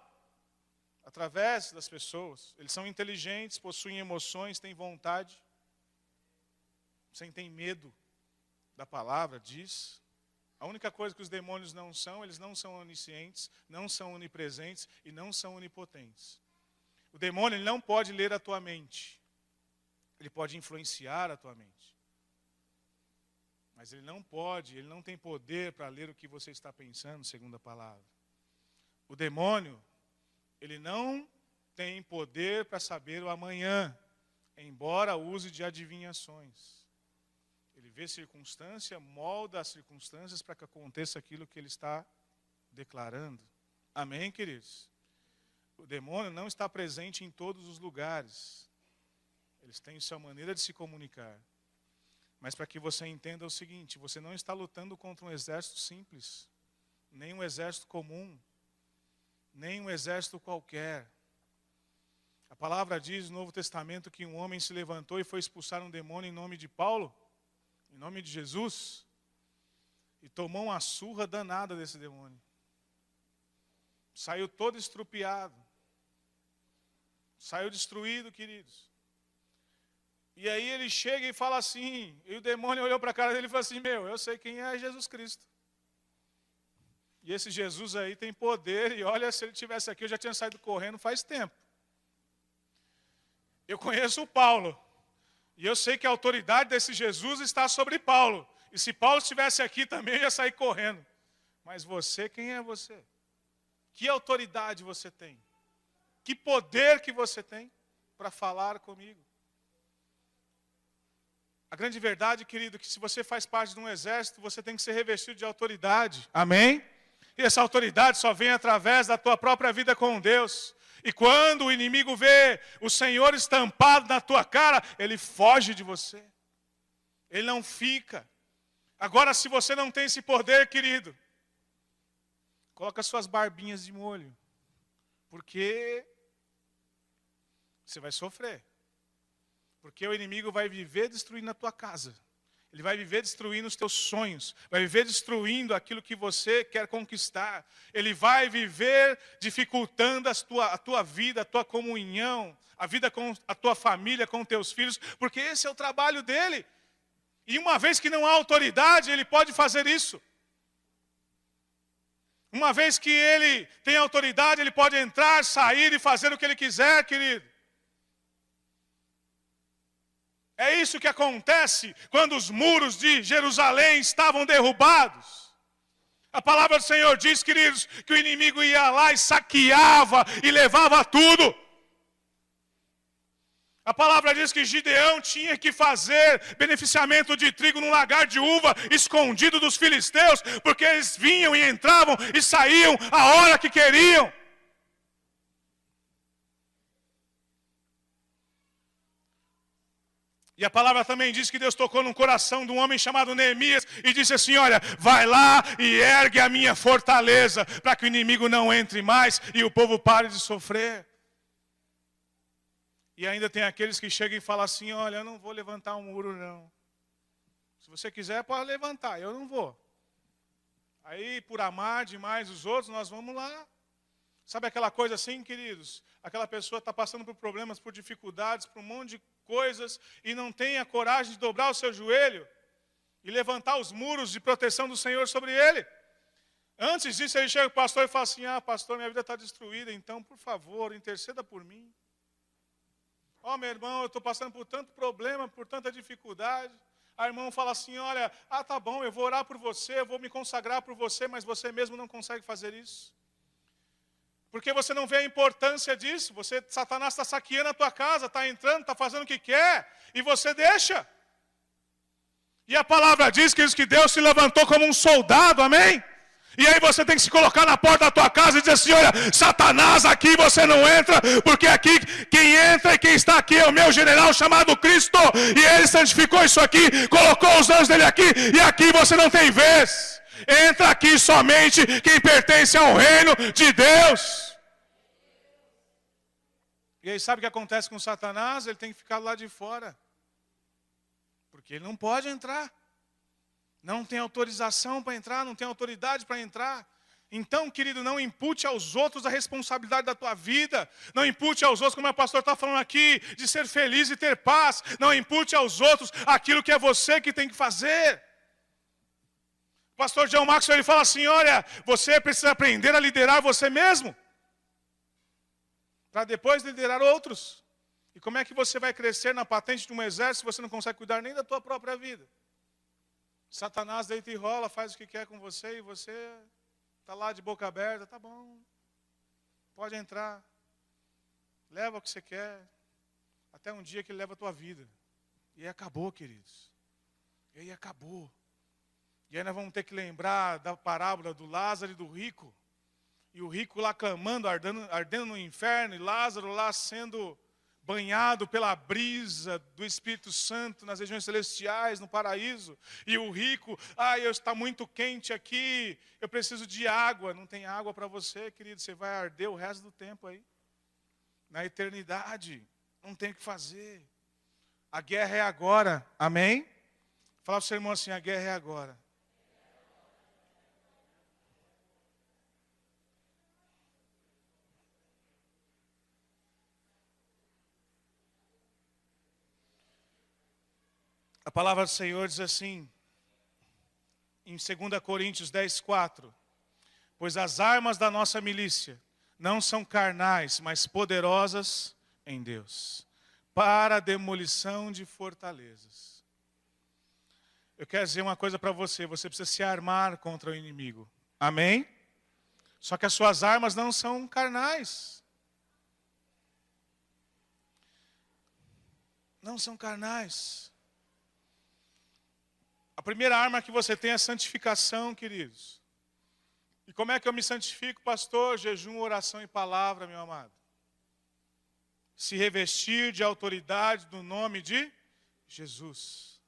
através das pessoas. Eles são inteligentes, possuem emoções, têm vontade. Sentem medo da palavra, diz. A única coisa que os demônios não são, eles não são oniscientes, não são onipresentes e não são onipotentes. O demônio, ele não pode ler a tua mente. Ele pode influenciar a tua mente. Mas ele não tem poder para ler o que você está pensando, segundo a palavra. O demônio, ele não tem poder para saber o amanhã, embora use de adivinhações. Ele vê circunstância, molda as circunstâncias para que aconteça aquilo que ele está declarando. Amém, queridos? O demônio não está presente em todos os lugares. Eles têm sua maneira de se comunicar. Mas para que você entenda o seguinte, você não está lutando contra um exército simples, nem um exército comum, nem um exército qualquer. A palavra diz no Novo Testamento que um homem se levantou e foi expulsar um demônio em nome de Paulo, em nome de Jesus, e tomou uma surra danada desse demônio. Saiu todo estrupiado. Saiu destruído, queridos. E aí ele chega e fala assim, e o demônio olhou para a cara dele e falou assim, eu sei quem é Jesus Cristo. E esse Jesus aí tem poder, e olha, se ele estivesse aqui, eu já tinha saído correndo faz tempo. Eu conheço o Paulo. E eu sei que a autoridade desse Jesus está sobre Paulo. E se Paulo estivesse aqui também, eu ia sair correndo. Mas você, quem é você? Que autoridade você tem? Que poder que você tem para falar comigo? A grande verdade, querido, é que se você faz parte de um exército, você tem que ser revestido de autoridade. Amém? E essa autoridade só vem através da tua própria vida com Deus. E quando o inimigo vê o Senhor estampado na tua cara, ele foge de você. Ele não fica. Agora, se você não tem esse poder, querido, coloca suas barbinhas de molho. Porque você vai sofrer. Porque o inimigo vai viver destruindo a tua casa. Ele vai viver destruindo os teus sonhos. Vai viver destruindo aquilo que você quer conquistar. Ele vai viver dificultando a tua vida, a tua comunhão, a vida com a tua família, com teus filhos, porque esse é o trabalho dele. E uma vez que não há autoridade, ele pode fazer isso. Uma vez que ele tem autoridade, ele pode entrar, sair e fazer o que ele quiser, querido. É isso que acontece quando os muros de Jerusalém estavam derrubados. A palavra do Senhor diz, queridos, que o inimigo ia lá e saqueava e levava tudo. A palavra diz que Gideão tinha que fazer beneficiamento de trigo num lagar de uva escondido dos filisteus, porque eles vinham e entravam e saíam a hora que queriam. E a palavra também diz que Deus tocou no coração de um homem chamado Neemias e disse assim, olha, vai lá e ergue a minha fortaleza para que o inimigo não entre mais e o povo pare de sofrer. E ainda tem aqueles que chegam e falam assim, olha, eu não vou levantar um muro não. Se você quiser, pode levantar, eu não vou. Aí, por amar demais os outros, nós vamos lá. Sabe aquela coisa assim, queridos? Aquela pessoa está passando por problemas, por dificuldades, por um monte de coisas e não tem a coragem de dobrar o seu joelho e levantar os muros de proteção do Senhor sobre ele. Antes disso, ele chega para o pastor e fala assim, pastor, minha vida está destruída, então, por favor, interceda por mim. Meu irmão, eu estou passando por tanto problema, por tanta dificuldade. A irmã fala assim, olha, tá bom, eu vou orar por você, eu vou me consagrar por você, mas você mesmo não consegue fazer isso. Porque você não vê a importância disso. Satanás está saqueando a tua casa, está entrando, está fazendo o que quer, e você deixa. E a palavra diz que Deus se levantou como um soldado, amém? E aí você tem que se colocar na porta da tua casa e dizer assim, olha, Satanás, aqui você não entra, porque aqui quem entra e quem está aqui é o meu general chamado Cristo, e ele santificou isso aqui, colocou os anjos dele aqui, e aqui você não tem vez. Entra aqui somente quem pertence ao reino de Deus. E aí sabe o que acontece com Satanás? Ele tem que ficar lá de fora. Porque ele não pode entrar. Não tem autorização para entrar, não tem autoridade para entrar. Então, querido, não impute aos outros a responsabilidade da tua vida. Não impute aos outros, como o pastor está falando aqui, de ser feliz e ter paz. Não impute aos outros aquilo que é você que tem que fazer. O pastor John Maxwell, ele fala assim, olha, você precisa aprender a liderar você mesmo, para depois liderar outros. E como é que você vai crescer na patente de um exército se você não consegue cuidar nem da tua própria vida? Satanás deita e rola, faz o que quer com você e você está lá de boca aberta, tá bom, pode entrar, leva o que você quer, até um dia que ele leva a tua vida. E aí acabou, queridos. E aí acabou. E aí nós vamos ter que lembrar da parábola do Lázaro e do rico. E o rico lá clamando, ardendo no inferno, e Lázaro lá sendo banhado pela brisa do Espírito Santo nas regiões celestiais, no paraíso. E o rico, está muito quente aqui, eu preciso de água. Não tem água para você, querido, você vai arder o resto do tempo aí. Na eternidade, não tem o que fazer. A guerra é agora, amém? Fala para o seu irmão assim, a guerra é agora. A palavra do Senhor diz assim, em 2 Coríntios 10:4, pois as armas da nossa milícia não são carnais, mas poderosas em Deus, para a demolição de fortalezas. Eu quero dizer uma coisa para você, você precisa se armar contra o inimigo, amém? Só que as suas armas não são carnais. Não são carnais. A primeira arma que você tem é a santificação, queridos. E como é que eu me santifico, pastor? Jejum, oração e palavra, meu amado. Se revestir de autoridade do nome de Jesus.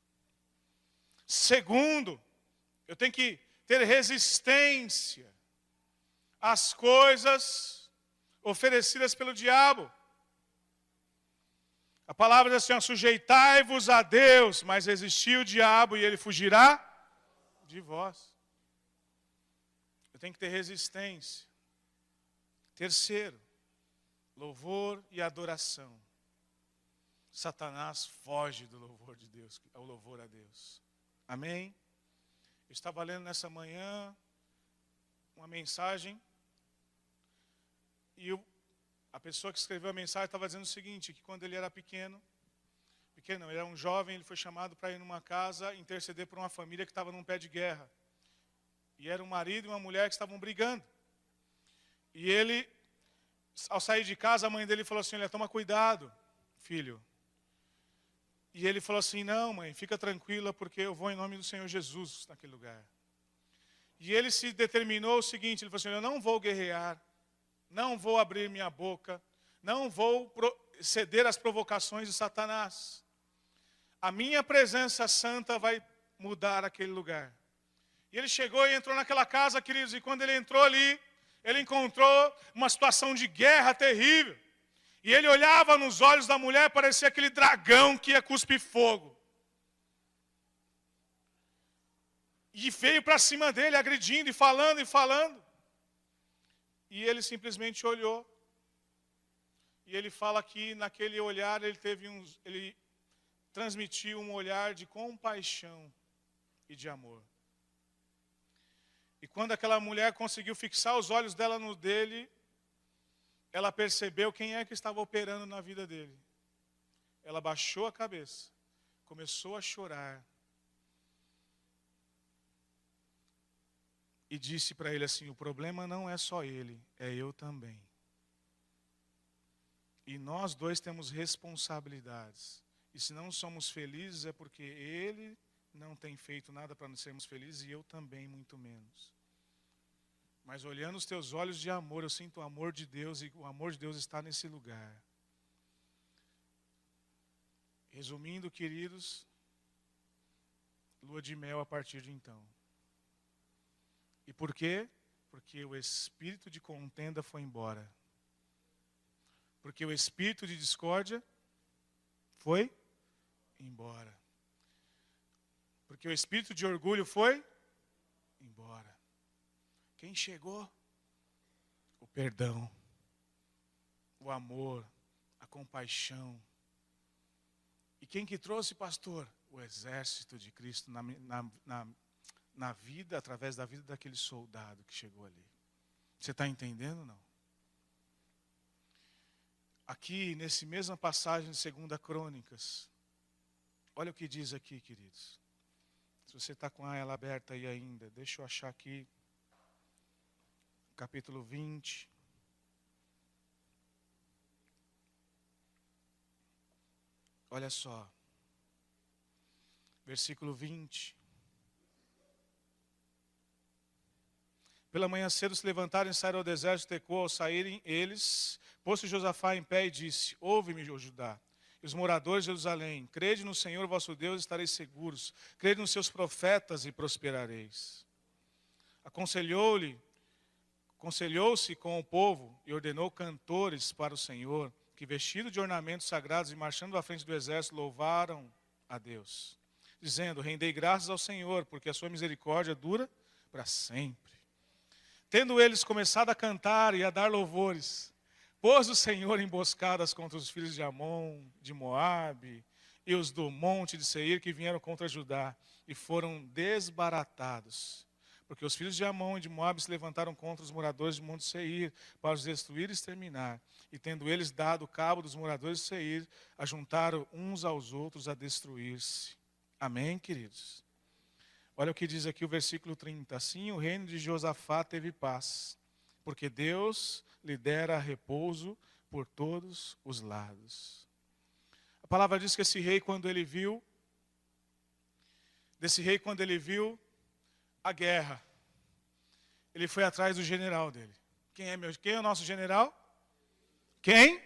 Segundo, eu tenho que ter resistência às coisas oferecidas pelo diabo. A palavra diz assim, sujeitai-vos a Deus, mas resistir o diabo e ele fugirá de vós. Eu tenho que ter resistência. Terceiro, louvor e adoração. Satanás foge do louvor de Deus, ao louvor a Deus. Amém? Eu estava lendo nessa manhã uma mensagem e a pessoa que escreveu a mensagem estava dizendo o seguinte, que quando ele era pequeno não, ele era um jovem, ele foi chamado para ir numa casa interceder por uma família que estava num pé de guerra. E era um marido e uma mulher que estavam brigando. E ele, ao sair de casa, a mãe dele falou assim, olha, toma cuidado, filho. E ele falou assim, não mãe, fica tranquila, porque eu vou em nome do Senhor Jesus naquele lugar. E ele se determinou o seguinte, ele falou assim, eu não vou guerrear, não vou abrir minha boca, não vou ceder às provocações de Satanás. A minha presença santa vai mudar aquele lugar. E ele chegou e entrou naquela casa, queridos, e quando ele entrou ali, ele encontrou uma situação de guerra terrível. E ele olhava nos olhos da mulher, parecia aquele dragão que ia cuspir fogo. E veio para cima dele, agredindo e falando e falando. E ele simplesmente olhou. E ele fala que naquele olhar ele transmitiu um olhar de compaixão e de amor. E quando aquela mulher conseguiu fixar os olhos dela no dele, ela percebeu quem é que estava operando na vida dele. Ela baixou a cabeça, começou a chorar. E disse para ele assim, o problema não é só ele, é eu também. E nós dois temos responsabilidades. E se não somos felizes é porque ele não tem feito nada para nós sermos felizes e eu também muito menos. Mas olhando os teus olhos de amor, eu sinto o amor de Deus e o amor de Deus está nesse lugar. Resumindo, queridos, lua de mel a partir de então. E por quê? Porque o espírito de contenda foi embora. Porque o espírito de discórdia foi embora. Porque o espírito de orgulho foi embora. Quem chegou? O perdão, o amor, a compaixão. E quem que trouxe, pastor? O exército de Cristo na vida, através da vida daquele soldado que chegou ali. Você está entendendo ou não? Aqui, nessa mesma passagem de 2 Crônicas, olha o que diz aqui, queridos. Se você está com ela aberta aí ainda, deixa eu achar aqui. Capítulo 20. Olha só. Versículo 20. Pela manhã cedo se levantaram e saíram ao deserto de Tecoa. Ao saírem eles, pôs-se Josafá em pé e disse: Ouve-me, ó Judá, e os moradores de Jerusalém, crede no Senhor vosso Deus e estareis seguros. Crede nos seus profetas e prosperareis. Aconselhou-se com o povo e ordenou cantores para o Senhor, que vestidos de ornamentos sagrados e marchando à frente do exército, louvaram a Deus, dizendo: Rendei graças ao Senhor, porque a sua misericórdia dura para sempre. Tendo eles começado a cantar e a dar louvores, pôs o Senhor emboscadas contra os filhos de Amon, de Moabe, e os do monte de Seir, que vieram contra Judá, e foram desbaratados. Porque os filhos de Amon e de Moabe se levantaram contra os moradores de monte Seir, para os destruir e exterminar. E tendo eles dado cabo dos moradores de Seir, ajuntaram uns aos outros a destruir-se. Amém, queridos? Olha o que diz aqui o versículo 30. Assim o reino de Josafá teve paz, porque Deus lhe dera repouso por todos os lados. A palavra diz que desse rei, quando ele viu a guerra, ele foi atrás do general dele. Quem é o nosso general? Quem?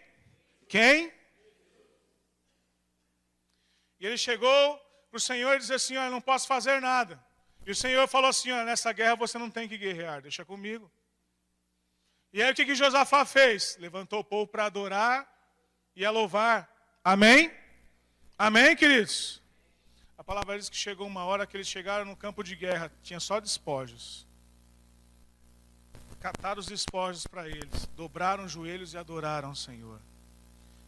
E ele chegou para o Senhor e disse assim: olha, não posso fazer nada. E o Senhor falou assim: olha, nessa guerra você não tem que guerrear, deixa comigo. E aí o que Josafá fez? Levantou o povo para adorar e a louvar. Amém? Amém, queridos? A palavra diz que chegou uma hora que eles chegaram no campo de guerra, tinha só despojos. Cataram os despojos para eles, dobraram os joelhos e adoraram o Senhor.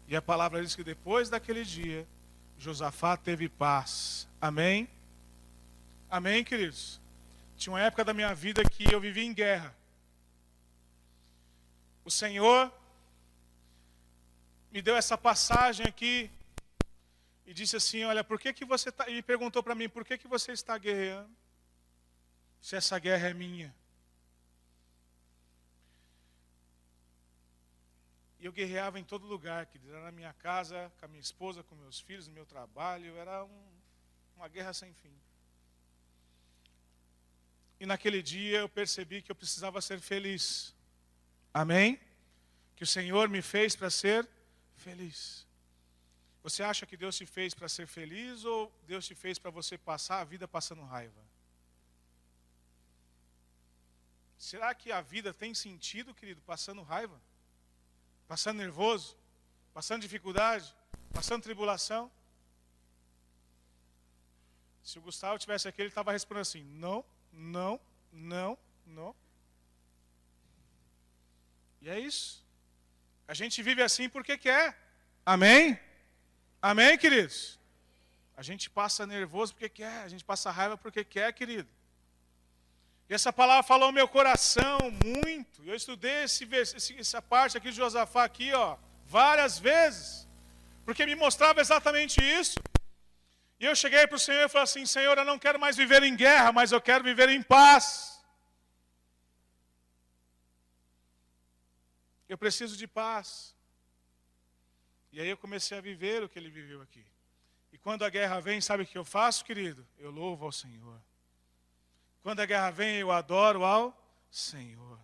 E a palavra diz que depois daquele dia, Josafá teve paz. Amém? Amém, queridos? Tinha uma época da minha vida que eu vivia em guerra. O Senhor me deu essa passagem aqui e disse assim: olha, por que você está... E perguntou para mim: por que você está guerreando? Se essa guerra é minha. E eu guerreava em todo lugar, querido. Era na minha casa, com a minha esposa, com meus filhos, no meu trabalho. Era uma guerra sem fim. E naquele dia eu percebi que eu precisava ser feliz. Amém? Que o Senhor me fez para ser feliz. Você acha que Deus te fez para ser feliz ou Deus te fez para você passar a vida passando raiva? Será que a vida tem sentido, querido, passando raiva? Passando nervoso? Passando dificuldade? Passando tribulação? Se o Gustavo tivesse aqui, ele estava respondendo assim: não, não, não, não. E é isso. A gente vive assim porque quer. Amém? Amém, queridos? A gente passa nervoso porque quer. A gente passa raiva porque quer, querido. E essa palavra falou no meu coração muito. Eu estudei essa parte aqui de Josafá aqui, ó, várias vezes. Porque me mostrava exatamente isso. E eu cheguei para o Senhor e falei assim: Senhor, eu não quero mais viver em guerra, mas eu quero viver em paz. Eu preciso de paz. E aí eu comecei a viver o que ele viveu aqui. E quando a guerra vem, sabe o que eu faço, querido? Eu louvo ao Senhor. Quando a guerra vem, eu adoro ao Senhor.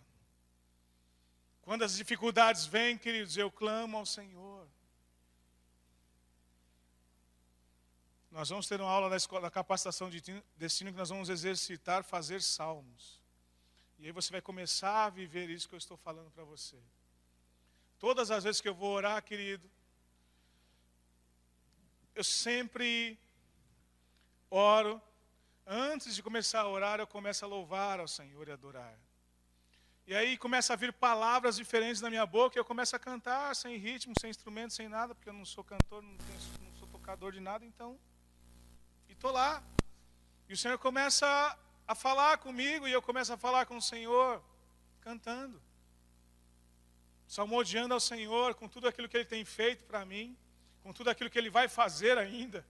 Quando as dificuldades vêm, queridos, eu clamo ao Senhor. Nós vamos ter uma aula da escola da capacitação de destino que nós vamos exercitar, fazer salmos. E aí você vai começar a viver isso que eu estou falando para você. Todas as vezes que eu vou orar, querido, eu sempre oro. Antes de começar a orar, eu começo a louvar ao Senhor e adorar. E aí começa a vir palavras diferentes na minha boca e eu começo a cantar sem ritmo, sem instrumento, sem nada, porque eu não sou cantor, não sou tocador de nada, então. E estou lá. E o Senhor começa a falar comigo e eu começo a falar com o Senhor, cantando. Salmodiando ao Senhor com tudo aquilo que Ele tem feito para mim, com tudo aquilo que Ele vai fazer ainda,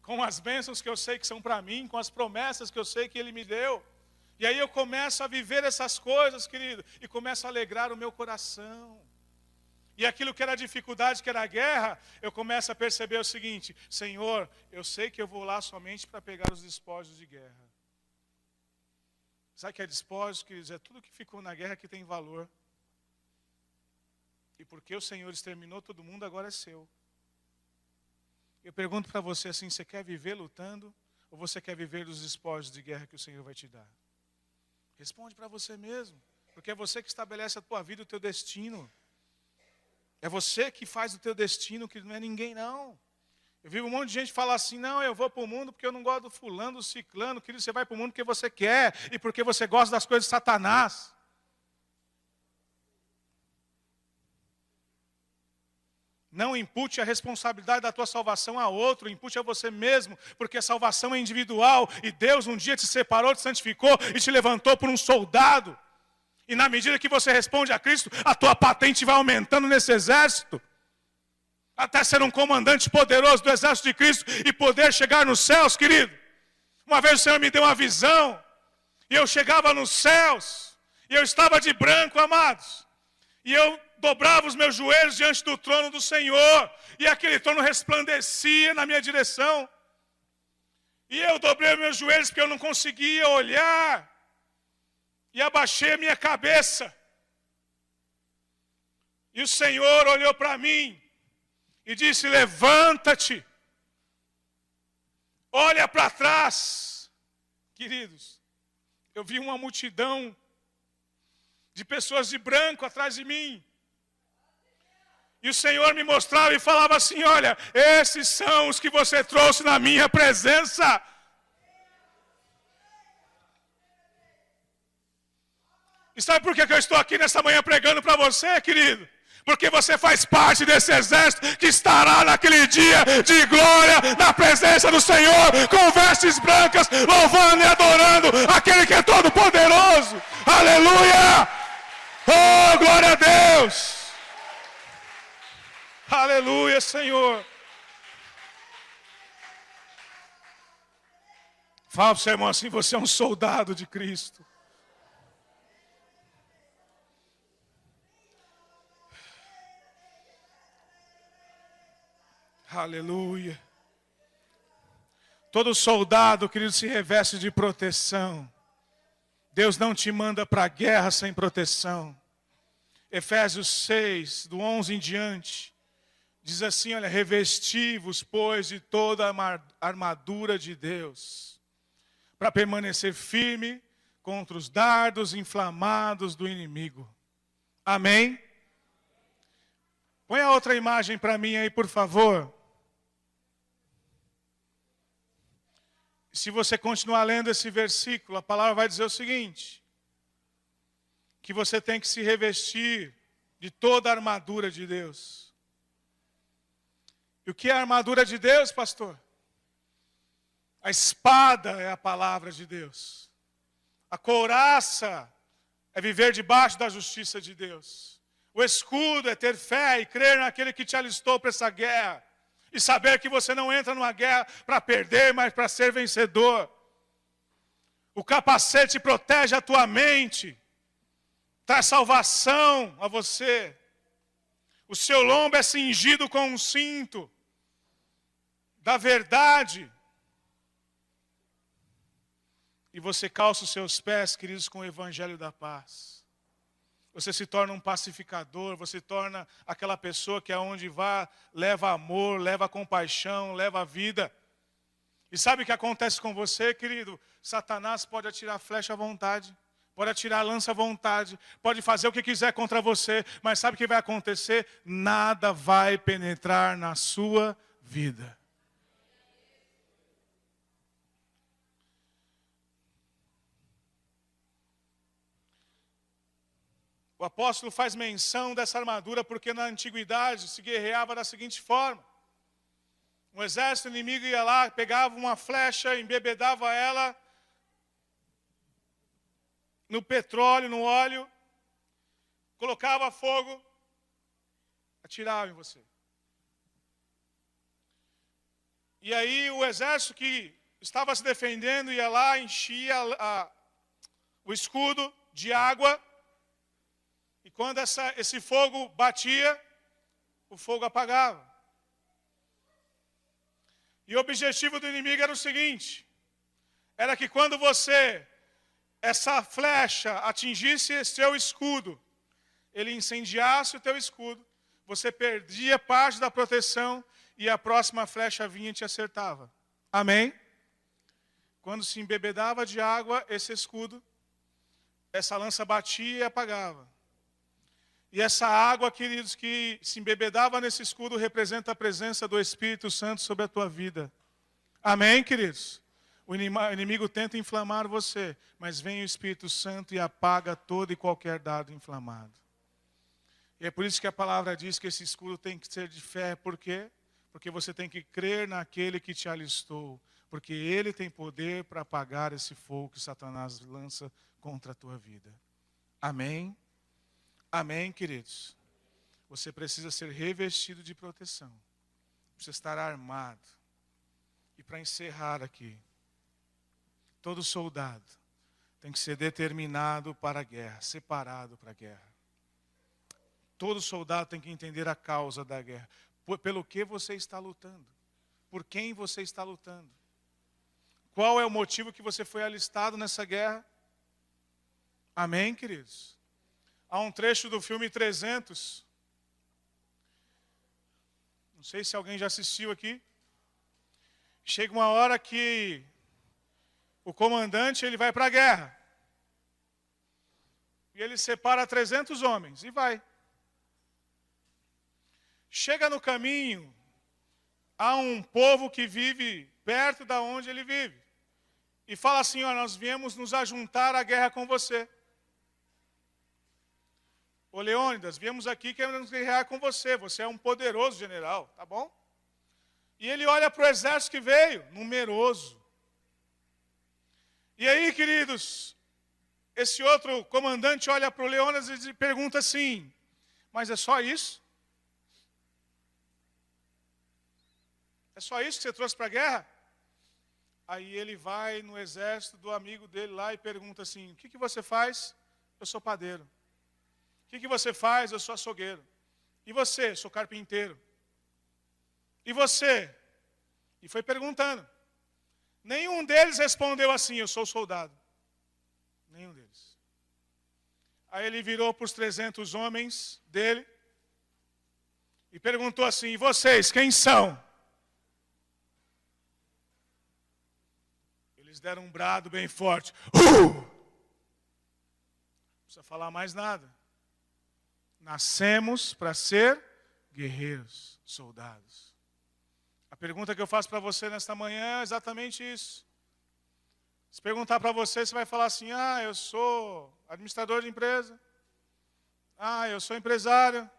com as bênçãos que eu sei que são para mim, com as promessas que eu sei que Ele me deu. E aí eu começo a viver essas coisas, querido, e começo a alegrar o meu coração. E aquilo que era dificuldade, que era guerra, eu começo a perceber o seguinte: Senhor, eu sei que eu vou lá somente para pegar os despojos de guerra. Sabe o que é despojos, queridos? É tudo que ficou na guerra que tem valor. E porque o Senhor exterminou todo mundo, agora é seu. Eu pergunto para você assim, você quer viver lutando? Ou você quer viver dos despojos de guerra que o Senhor vai te dar? Responde para você mesmo. Porque é você que estabelece a tua vida, o teu destino. É você que faz o teu destino, que não é ninguém não. Eu vi um monte de gente falar assim, não, eu vou para o mundo porque eu não gosto do fulano, do ciclano. Querido, você vai para o mundo porque você quer e porque você gosta das coisas de Satanás. Não impute a responsabilidade da tua salvação a outro, impute a você mesmo, porque a salvação é individual e Deus um dia te separou, te santificou e te levantou por um soldado. E na medida que você responde a Cristo, a tua patente vai aumentando nesse exército, até ser um comandante poderoso do exército de Cristo e poder chegar nos céus, querido. Uma vez o Senhor me deu uma visão, e eu chegava nos céus, e eu estava de branco, amados, e eu dobrava os meus joelhos diante do trono do Senhor, e aquele trono resplandecia na minha direção, e eu dobrei os meus joelhos porque eu não conseguia olhar, e abaixei a minha cabeça, e o Senhor olhou para mim, e disse, levanta-te, olha para trás. Queridos, eu vi uma multidão de pessoas de branco atrás de mim, e o Senhor me mostrava e falava assim, olha, esses são os que você trouxe na minha presença. E sabe por que eu estou aqui nessa manhã pregando para você, querido? Porque você faz parte desse exército que estará naquele dia de glória, na presença do Senhor, com vestes brancas, louvando e adorando aquele que é todo poderoso. Aleluia! Oh, glória a Deus! Aleluia, Senhor. Fala para o seu irmão assim, você é um soldado de Cristo. Aleluia. Todo soldado, querido, se reveste de proteção. Deus não te manda para a guerra sem proteção. Efésios 6, do 11 em diante, diz assim, olha, revesti-vos, pois, de toda a armadura de Deus, para permanecer firme contra os dardos inflamados do inimigo. Amém? Põe a outra imagem para mim aí, por favor. Se você continuar lendo esse versículo, a palavra vai dizer o seguinte, que você tem que se revestir de toda a armadura de Deus. E o que é a armadura de Deus, pastor? A espada é a palavra de Deus. A couraça é viver debaixo da justiça de Deus. O escudo é ter fé e crer naquele que te alistou para essa guerra. E saber que você não entra numa guerra para perder, mas para ser vencedor. O capacete protege a tua mente. Traz salvação a você. O seu lombo é cingido com um cinto da verdade. E você calça os seus pés, queridos, com o evangelho da paz. Você se torna um pacificador, você se torna aquela pessoa que aonde vai, leva amor, leva compaixão, leva vida. E sabe o que acontece com você, querido? Satanás pode atirar flecha à vontade, pode atirar lança à vontade, pode fazer o que quiser contra você, mas sabe o que vai acontecer? Nada vai penetrar na sua vida. O apóstolo faz menção dessa armadura porque na antiguidade se guerreava da seguinte forma. Um exército inimigo ia lá, pegava uma flecha, embebedava ela no petróleo, no óleo, colocava fogo, atirava em você. E aí o exército que estava se defendendo ia lá, enchia o escudo de água. E quando esse fogo batia, o fogo apagava. E o objetivo do inimigo era o seguinte: era que quando essa flecha atingisse seu escudo, ele incendiasse o teu escudo, você perdia parte da proteção e a próxima flecha vinha e te acertava. Amém? Quando se embebedava de água esse escudo, essa lança batia e apagava. E essa água, queridos, que se embebedava nesse escudo, representa a presença do Espírito Santo sobre a tua vida. Amém, queridos? O inimigo tenta inflamar você, mas vem o Espírito Santo e apaga todo e qualquer dardo inflamado. E é por isso que a palavra diz que esse escudo tem que ser de fé. Por quê? Porque você tem que crer naquele que te alistou. Porque ele tem poder para apagar esse fogo que Satanás lança contra a tua vida. Amém? Amém, queridos? Você precisa ser revestido de proteção. Precisa estar armado. E para encerrar aqui, todo soldado tem que ser determinado para a guerra, separado para a guerra. Todo soldado tem que entender a causa da guerra. Pelo que você está lutando. Por quem você está lutando. Qual é o motivo que você foi alistado nessa guerra? Amém, queridos? Há um trecho do filme 300. Não sei se alguém já assistiu aqui. Chega uma hora que o comandante ele vai para a guerra. E ele separa 300 homens e vai. Chega no caminho, há um povo que vive perto da onde ele vive. E fala assim, ó, nós viemos nos ajuntar à guerra com você. Ô Leônidas, viemos aqui queremos guerrear com você. Você é um poderoso general, tá bom? E ele olha para o exército que veio, numeroso. E aí, queridos, esse outro comandante olha para o Leônidas e pergunta assim, mas é só isso? É só isso que você trouxe para a guerra? Aí ele vai no exército do amigo dele lá e pergunta assim, o que você faz? Eu sou padeiro. O que você faz? Eu sou açougueiro. E você? Sou carpinteiro. E você? E foi perguntando. Nenhum deles respondeu assim, eu sou soldado. Nenhum deles. Aí ele virou para os 300 homens dele e perguntou assim, e vocês, quem são? Eles deram um brado bem forte. Não precisa falar mais nada. Nascemos para ser guerreiros, soldados. A pergunta que eu faço para você nesta manhã é exatamente isso. Se perguntar para você, você vai falar assim, eu sou administrador de empresa. Eu sou empresário.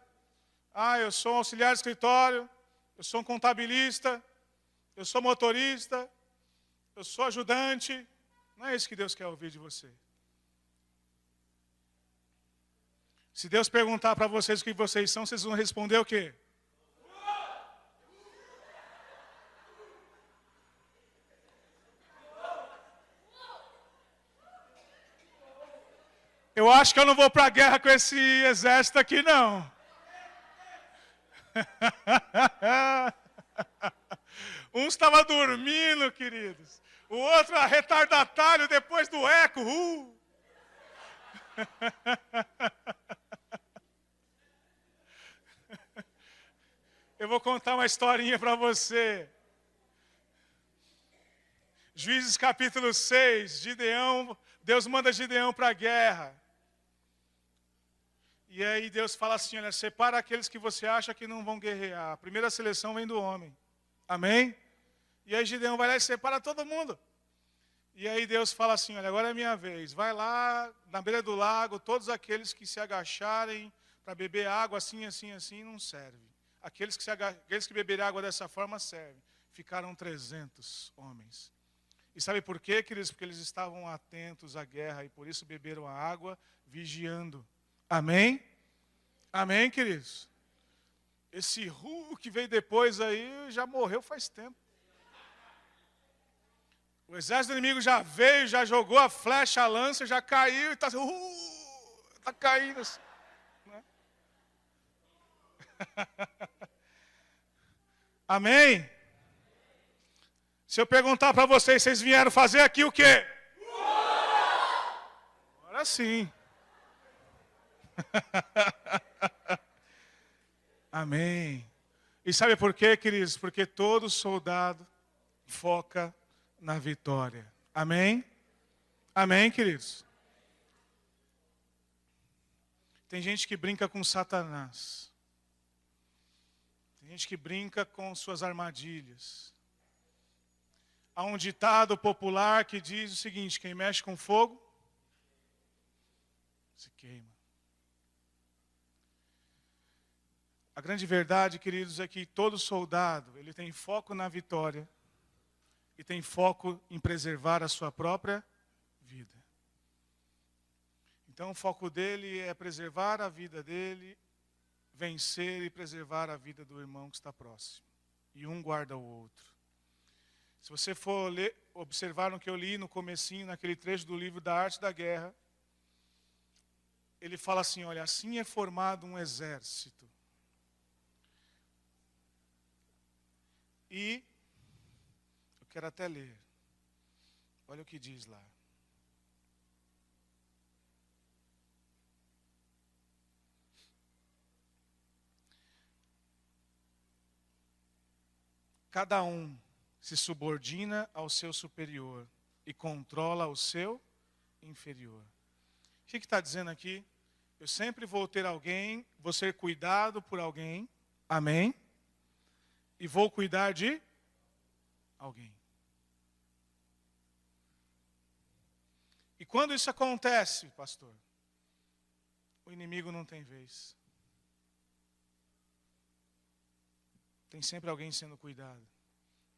Eu sou um auxiliar de escritório. Eu sou um contabilista. Eu sou motorista. Eu sou ajudante. Não é isso que Deus quer ouvir de você. Se Deus perguntar para vocês o que vocês são, vocês vão responder o quê? Eu acho que eu não vou para a guerra com esse exército aqui, não. Um estava dormindo, queridos. O outro retardatário depois do eco. Eu vou contar uma historinha para você. Juízes capítulo 6, Gideão, Deus manda Gideão para a guerra. E aí Deus fala assim, olha, separa aqueles que você acha que não vão guerrear. A primeira seleção vem do homem. Amém? E aí Gideão vai lá e separa todo mundo. E aí Deus fala assim, olha, agora é minha vez. Vai lá, na beira do lago, todos aqueles que se agacharem para beber água assim, assim, assim, não serve. Aqueles que beberem água dessa forma servem. Ficaram 300 homens. E sabe por quê, queridos? Porque eles estavam atentos à guerra e por isso beberam a água vigiando. Amém? Amém, queridos? Esse que veio depois aí já morreu faz tempo. O exército do inimigo já veio, já jogou a flecha, a lança, já caiu e está caindo assim. Né? Amém? Se eu perguntar para vocês vieram fazer aqui o quê? Agora sim. Amém. E sabe por quê, queridos? Porque todo soldado foca na vitória. Amém? Amém, queridos? Tem gente que brinca com Satanás. Tem gente que brinca com suas armadilhas. Há um ditado popular que diz o seguinte, quem mexe com fogo, se queima. A grande verdade, queridos, é que todo soldado, ele tem foco na vitória e tem foco em preservar a sua própria vida. Então o foco dele é preservar a vida dele, vencer e preservar a vida do irmão que está próximo. E um guarda o outro. Se você for observar no que eu li no comecinho, naquele trecho do livro da Arte da Guerra, ele fala assim, olha, assim é formado um exército. E, eu quero até ler, olha o que diz lá. Cada um se subordina ao seu superior e controla o seu inferior. O que está dizendo aqui? Eu sempre vou ter alguém, vou ser cuidado por alguém, amém? E vou cuidar de alguém. E quando isso acontece, pastor, o inimigo não tem vez. Tem sempre alguém sendo cuidado.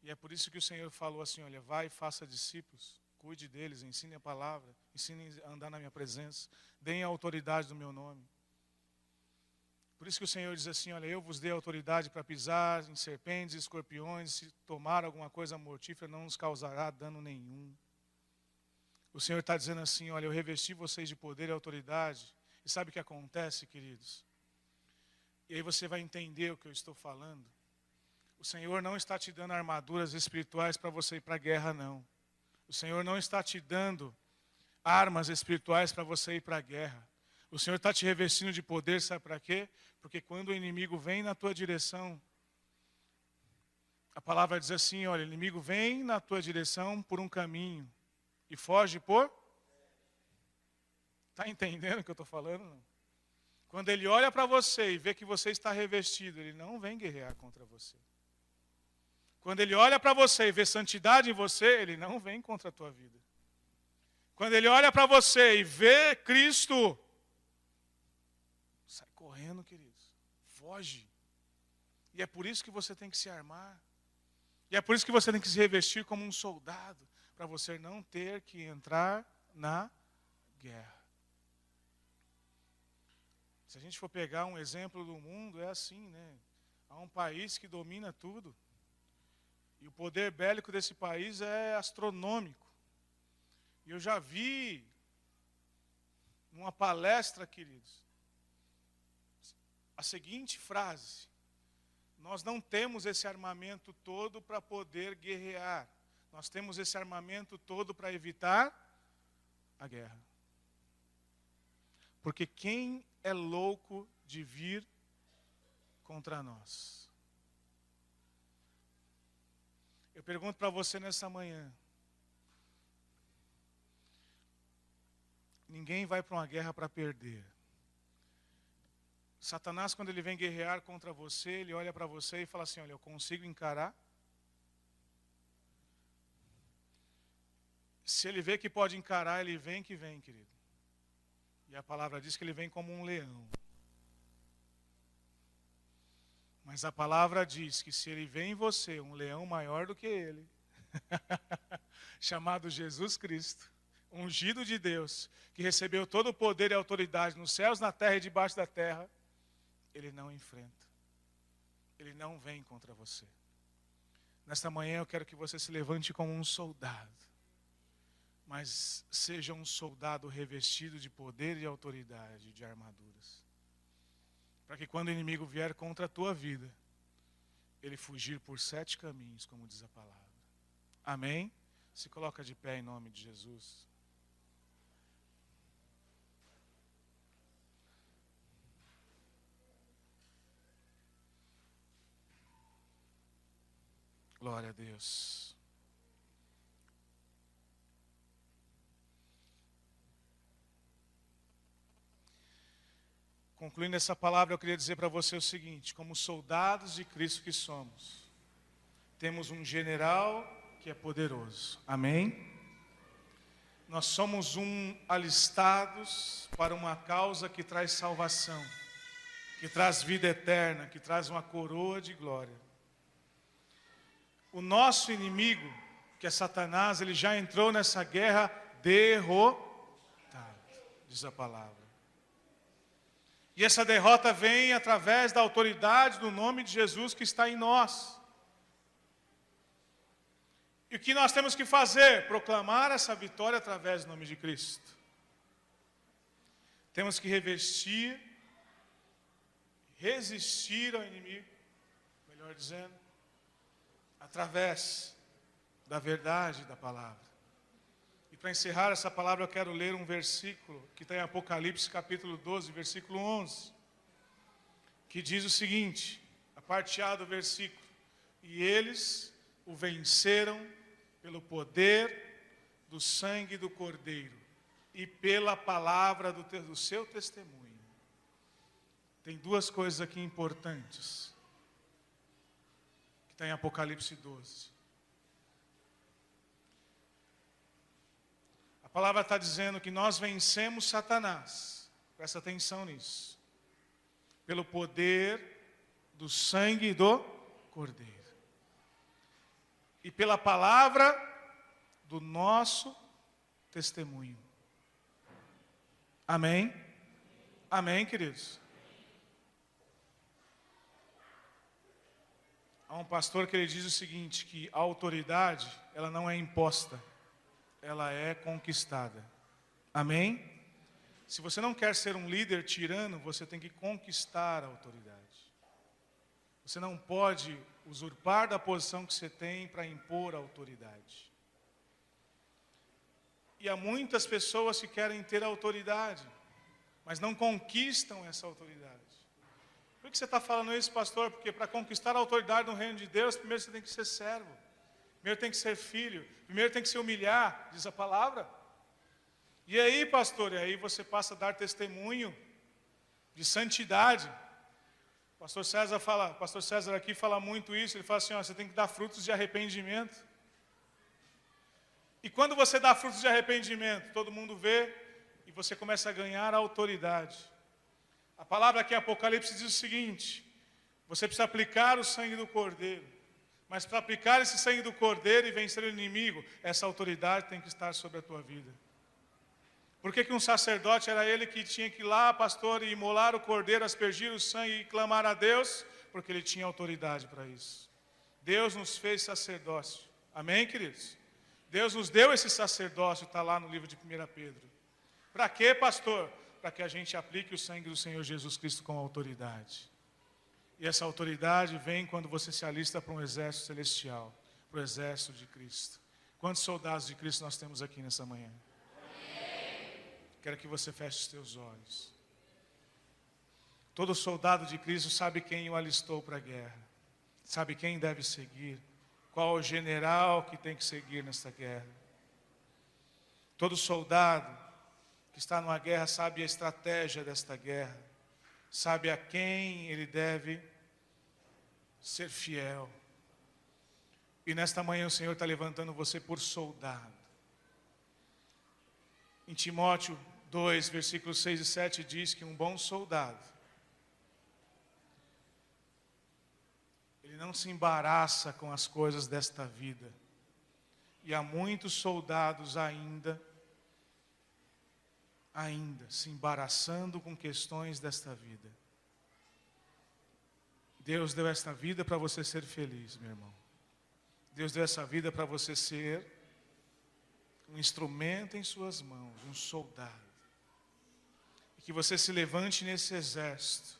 E é por isso que o Senhor falou assim, olha, vai e faça discípulos, cuide deles, ensine a palavra, ensine a andar na minha presença, deem a autoridade do meu nome. Por isso que o Senhor diz assim, olha, eu vos dei autoridade para pisar em serpentes e escorpiões, se tomar alguma coisa mortífera não nos causará dano nenhum. O Senhor está dizendo assim, olha, eu revesti vocês de poder e autoridade. E sabe o que acontece, queridos? E aí você vai entender o que eu estou falando. O Senhor não está te dando armaduras espirituais para você ir para a guerra, não. O Senhor não está te dando armas espirituais para você ir para a guerra. O Senhor está te revestindo de poder, sabe para quê? Porque quando o inimigo vem na tua direção, a palavra diz assim, olha, o inimigo vem na tua direção por um caminho e foge por... Está entendendo o que eu estou falando? Não? Quando ele olha para você e vê que você está revestido, ele não vem guerrear contra você. Quando ele olha para você e vê santidade em você, ele não vem contra a tua vida. Quando ele olha para você e vê Cristo, sai correndo, queridos. Foge. E é por isso que você tem que se armar. E é por isso que você tem que se revestir como um soldado, para você não ter que entrar na guerra. Se a gente for pegar um exemplo do mundo, é assim, né? Há um país que domina tudo. E o poder bélico desse país é astronômico. E eu já vi, numa palestra, queridos, a seguinte frase. Nós não temos esse armamento todo para poder guerrear. Nós temos esse armamento todo para evitar a guerra. Porque quem é louco de vir contra nós? Eu pergunto para você nessa manhã. Ninguém vai para uma guerra para perder. Satanás, quando ele vem guerrear contra você, ele olha para você e fala assim, olha, eu consigo encarar? Se ele vê que pode encarar, ele vem que vem, querido. E a palavra diz que ele vem como um leão. Mas a palavra diz que se ele vem em você, um leão maior do que ele, chamado Jesus Cristo, ungido de Deus, que recebeu todo o poder e autoridade nos céus, na terra e debaixo da terra, ele não enfrenta. Ele não vem contra você. Nesta manhã eu quero que você se levante como um soldado. Mas seja um soldado revestido de poder e autoridade, de armaduras. Para que quando o inimigo vier contra a tua vida, ele fugir por 7 caminhos, como diz a palavra. Amém? Se coloca de pé em nome de Jesus. Glória a Deus. Concluindo essa palavra, eu queria dizer para você o seguinte: como soldados de Cristo que somos, temos um general que é poderoso. Amém? Nós somos alistados para uma causa que traz salvação, que traz vida eterna, que traz uma coroa de glória. O nosso inimigo, que é Satanás, ele já entrou nessa guerra derrotado, diz a palavra. E essa derrota vem através da autoridade do nome de Jesus que está em nós. E o que nós temos que fazer? Proclamar essa vitória através do nome de Cristo. Temos que resistir ao inimigo, melhor dizendo, através da verdade da palavra. E para encerrar essa palavra eu quero ler um versículo que está em Apocalipse capítulo 12, versículo 11, que diz o seguinte, a parte A do versículo: e eles o venceram pelo poder do sangue do Cordeiro e pela palavra do seu testemunho. Tem 2 coisas aqui importantes, que está em Apocalipse 12. A palavra está dizendo que nós vencemos Satanás, presta atenção nisso, pelo poder do sangue do Cordeiro e pela palavra do nosso testemunho. Amém? Amém, queridos? Há um pastor que ele diz o seguinte, que a autoridade, ela não é imposta, ela é conquistada. Amém? Se você não quer ser um líder tirano, você tem que conquistar a autoridade. Você não pode usurpar da posição que você tem para impor a autoridade. E há muitas pessoas que querem ter autoridade, mas não conquistam essa autoridade. Por que você está falando isso, pastor? Porque para conquistar a autoridade no reino de Deus, primeiro você tem que ser servo. Primeiro tem que ser filho, primeiro tem que se humilhar, diz a palavra. E aí, pastor, e aí você passa a dar testemunho de santidade. Pastor César aqui fala muito isso, ele fala assim, ó, você tem que dar frutos de arrependimento. E quando você dá frutos de arrependimento, todo mundo vê e você começa a ganhar autoridade. A palavra aqui em Apocalipse diz o seguinte, você precisa aplicar o sangue do Cordeiro. Mas para aplicar esse sangue do Cordeiro e vencer o inimigo, essa autoridade tem que estar sobre a tua vida. Por que um sacerdote era ele que tinha que ir lá, pastor, e imolar o cordeiro, aspergir o sangue e clamar a Deus? Porque ele tinha autoridade para isso. Deus nos fez sacerdócio. Amém, queridos? Deus nos deu esse sacerdócio, está lá no livro de 1 Pedro. Para quê, pastor? Para que a gente aplique o sangue do Senhor Jesus Cristo com autoridade. E essa autoridade vem quando você se alista para um exército celestial, para o exército de Cristo. Quantos soldados de Cristo nós temos aqui nessa manhã? Quero que você feche os teus olhos. Todo soldado de Cristo sabe quem o alistou para a guerra. Sabe quem deve seguir. Qual o general que tem que seguir nesta guerra. Todo soldado que está numa guerra sabe a estratégia desta guerra. Sabe a quem ele deve ser fiel. E nesta manhã o Senhor está levantando você por soldado. Em Timóteo 2, versículos 6 e 7 diz que um bom soldado, ele não se embaraça com as coisas desta vida. E há muitos soldados ainda se embaraçando com questões desta vida. Deus deu esta vida para você ser feliz, meu irmão. Deus deu essa vida para você ser um instrumento em suas mãos, um soldado. E que você se levante nesse exército,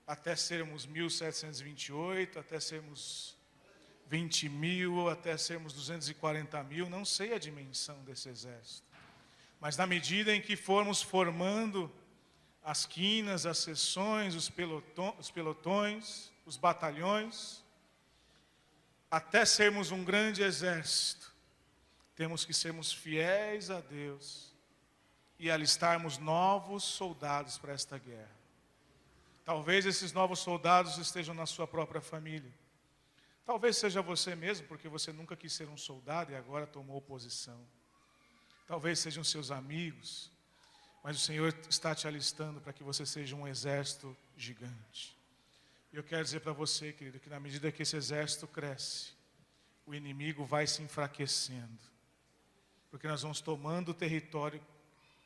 até sermos 1728, até sermos 20 mil, até sermos 240 mil, não sei a dimensão desse exército. Mas na medida em que formos formando as quinas, as seções, os pelotões, os batalhões, até sermos um grande exército, temos que sermos fiéis a Deus e alistarmos novos soldados para esta guerra. Talvez esses novos soldados estejam na sua própria família. Talvez seja você mesmo, porque você nunca quis ser um soldado e agora tomou posição. Talvez sejam seus amigos, mas o Senhor está te alistando para que você seja um exército gigante. E eu quero dizer para você, querido, que na medida que esse exército cresce, o inimigo vai se enfraquecendo. Porque nós vamos tomando o território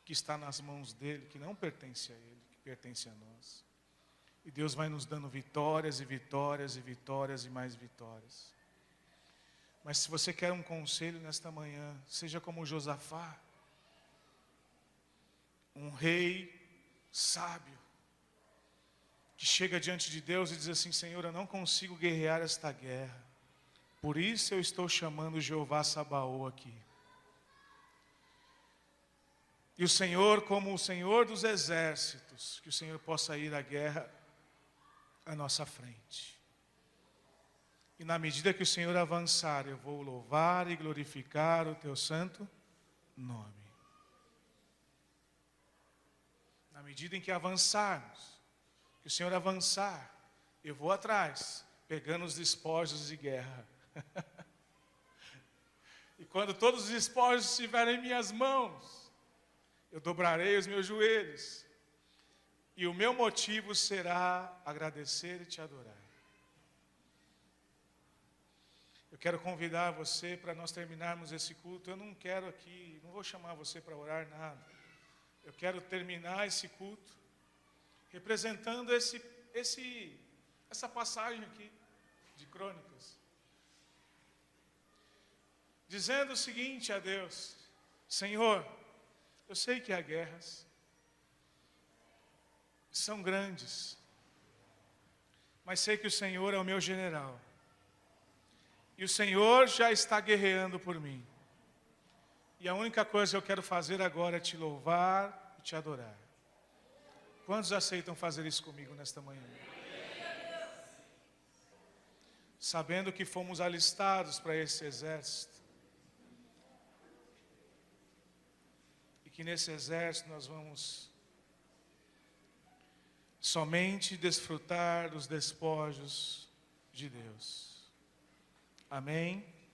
que está nas mãos dele, que não pertence a ele, que pertence a nós. E Deus vai nos dando vitórias e vitórias e vitórias e mais vitórias. Mas se você quer um conselho nesta manhã, seja como Josafá, um rei sábio, que chega diante de Deus e diz assim: Senhor, eu não consigo guerrear esta guerra, por isso eu estou chamando Jeová Sabaô aqui. E o Senhor, como o Senhor dos exércitos, que o Senhor possa ir à guerra à nossa frente. E na medida que o Senhor avançar, eu vou louvar e glorificar o teu santo nome. Na medida em que avançarmos, que o Senhor avançar, eu vou atrás, pegando os despojos de guerra. E quando todos os despojos estiverem em minhas mãos, eu dobrarei os meus joelhos. E o meu motivo será agradecer e te adorar. Eu quero convidar você para nós terminarmos esse culto. Eu não quero aqui, não vou chamar você para orar nada. Eu quero terminar esse culto representando essa passagem aqui de Crônicas. Dizendo o seguinte a Deus: Senhor, eu sei que há guerras, são grandes, mas sei que o Senhor é o meu general. E o Senhor já está guerreando por mim. E a única coisa que eu quero fazer agora é te louvar e te adorar. Quantos aceitam fazer isso comigo nesta manhã? Sabendo que fomos alistados para esse exército. E que nesse exército nós vamos somente desfrutar dos despojos de Deus. Amém?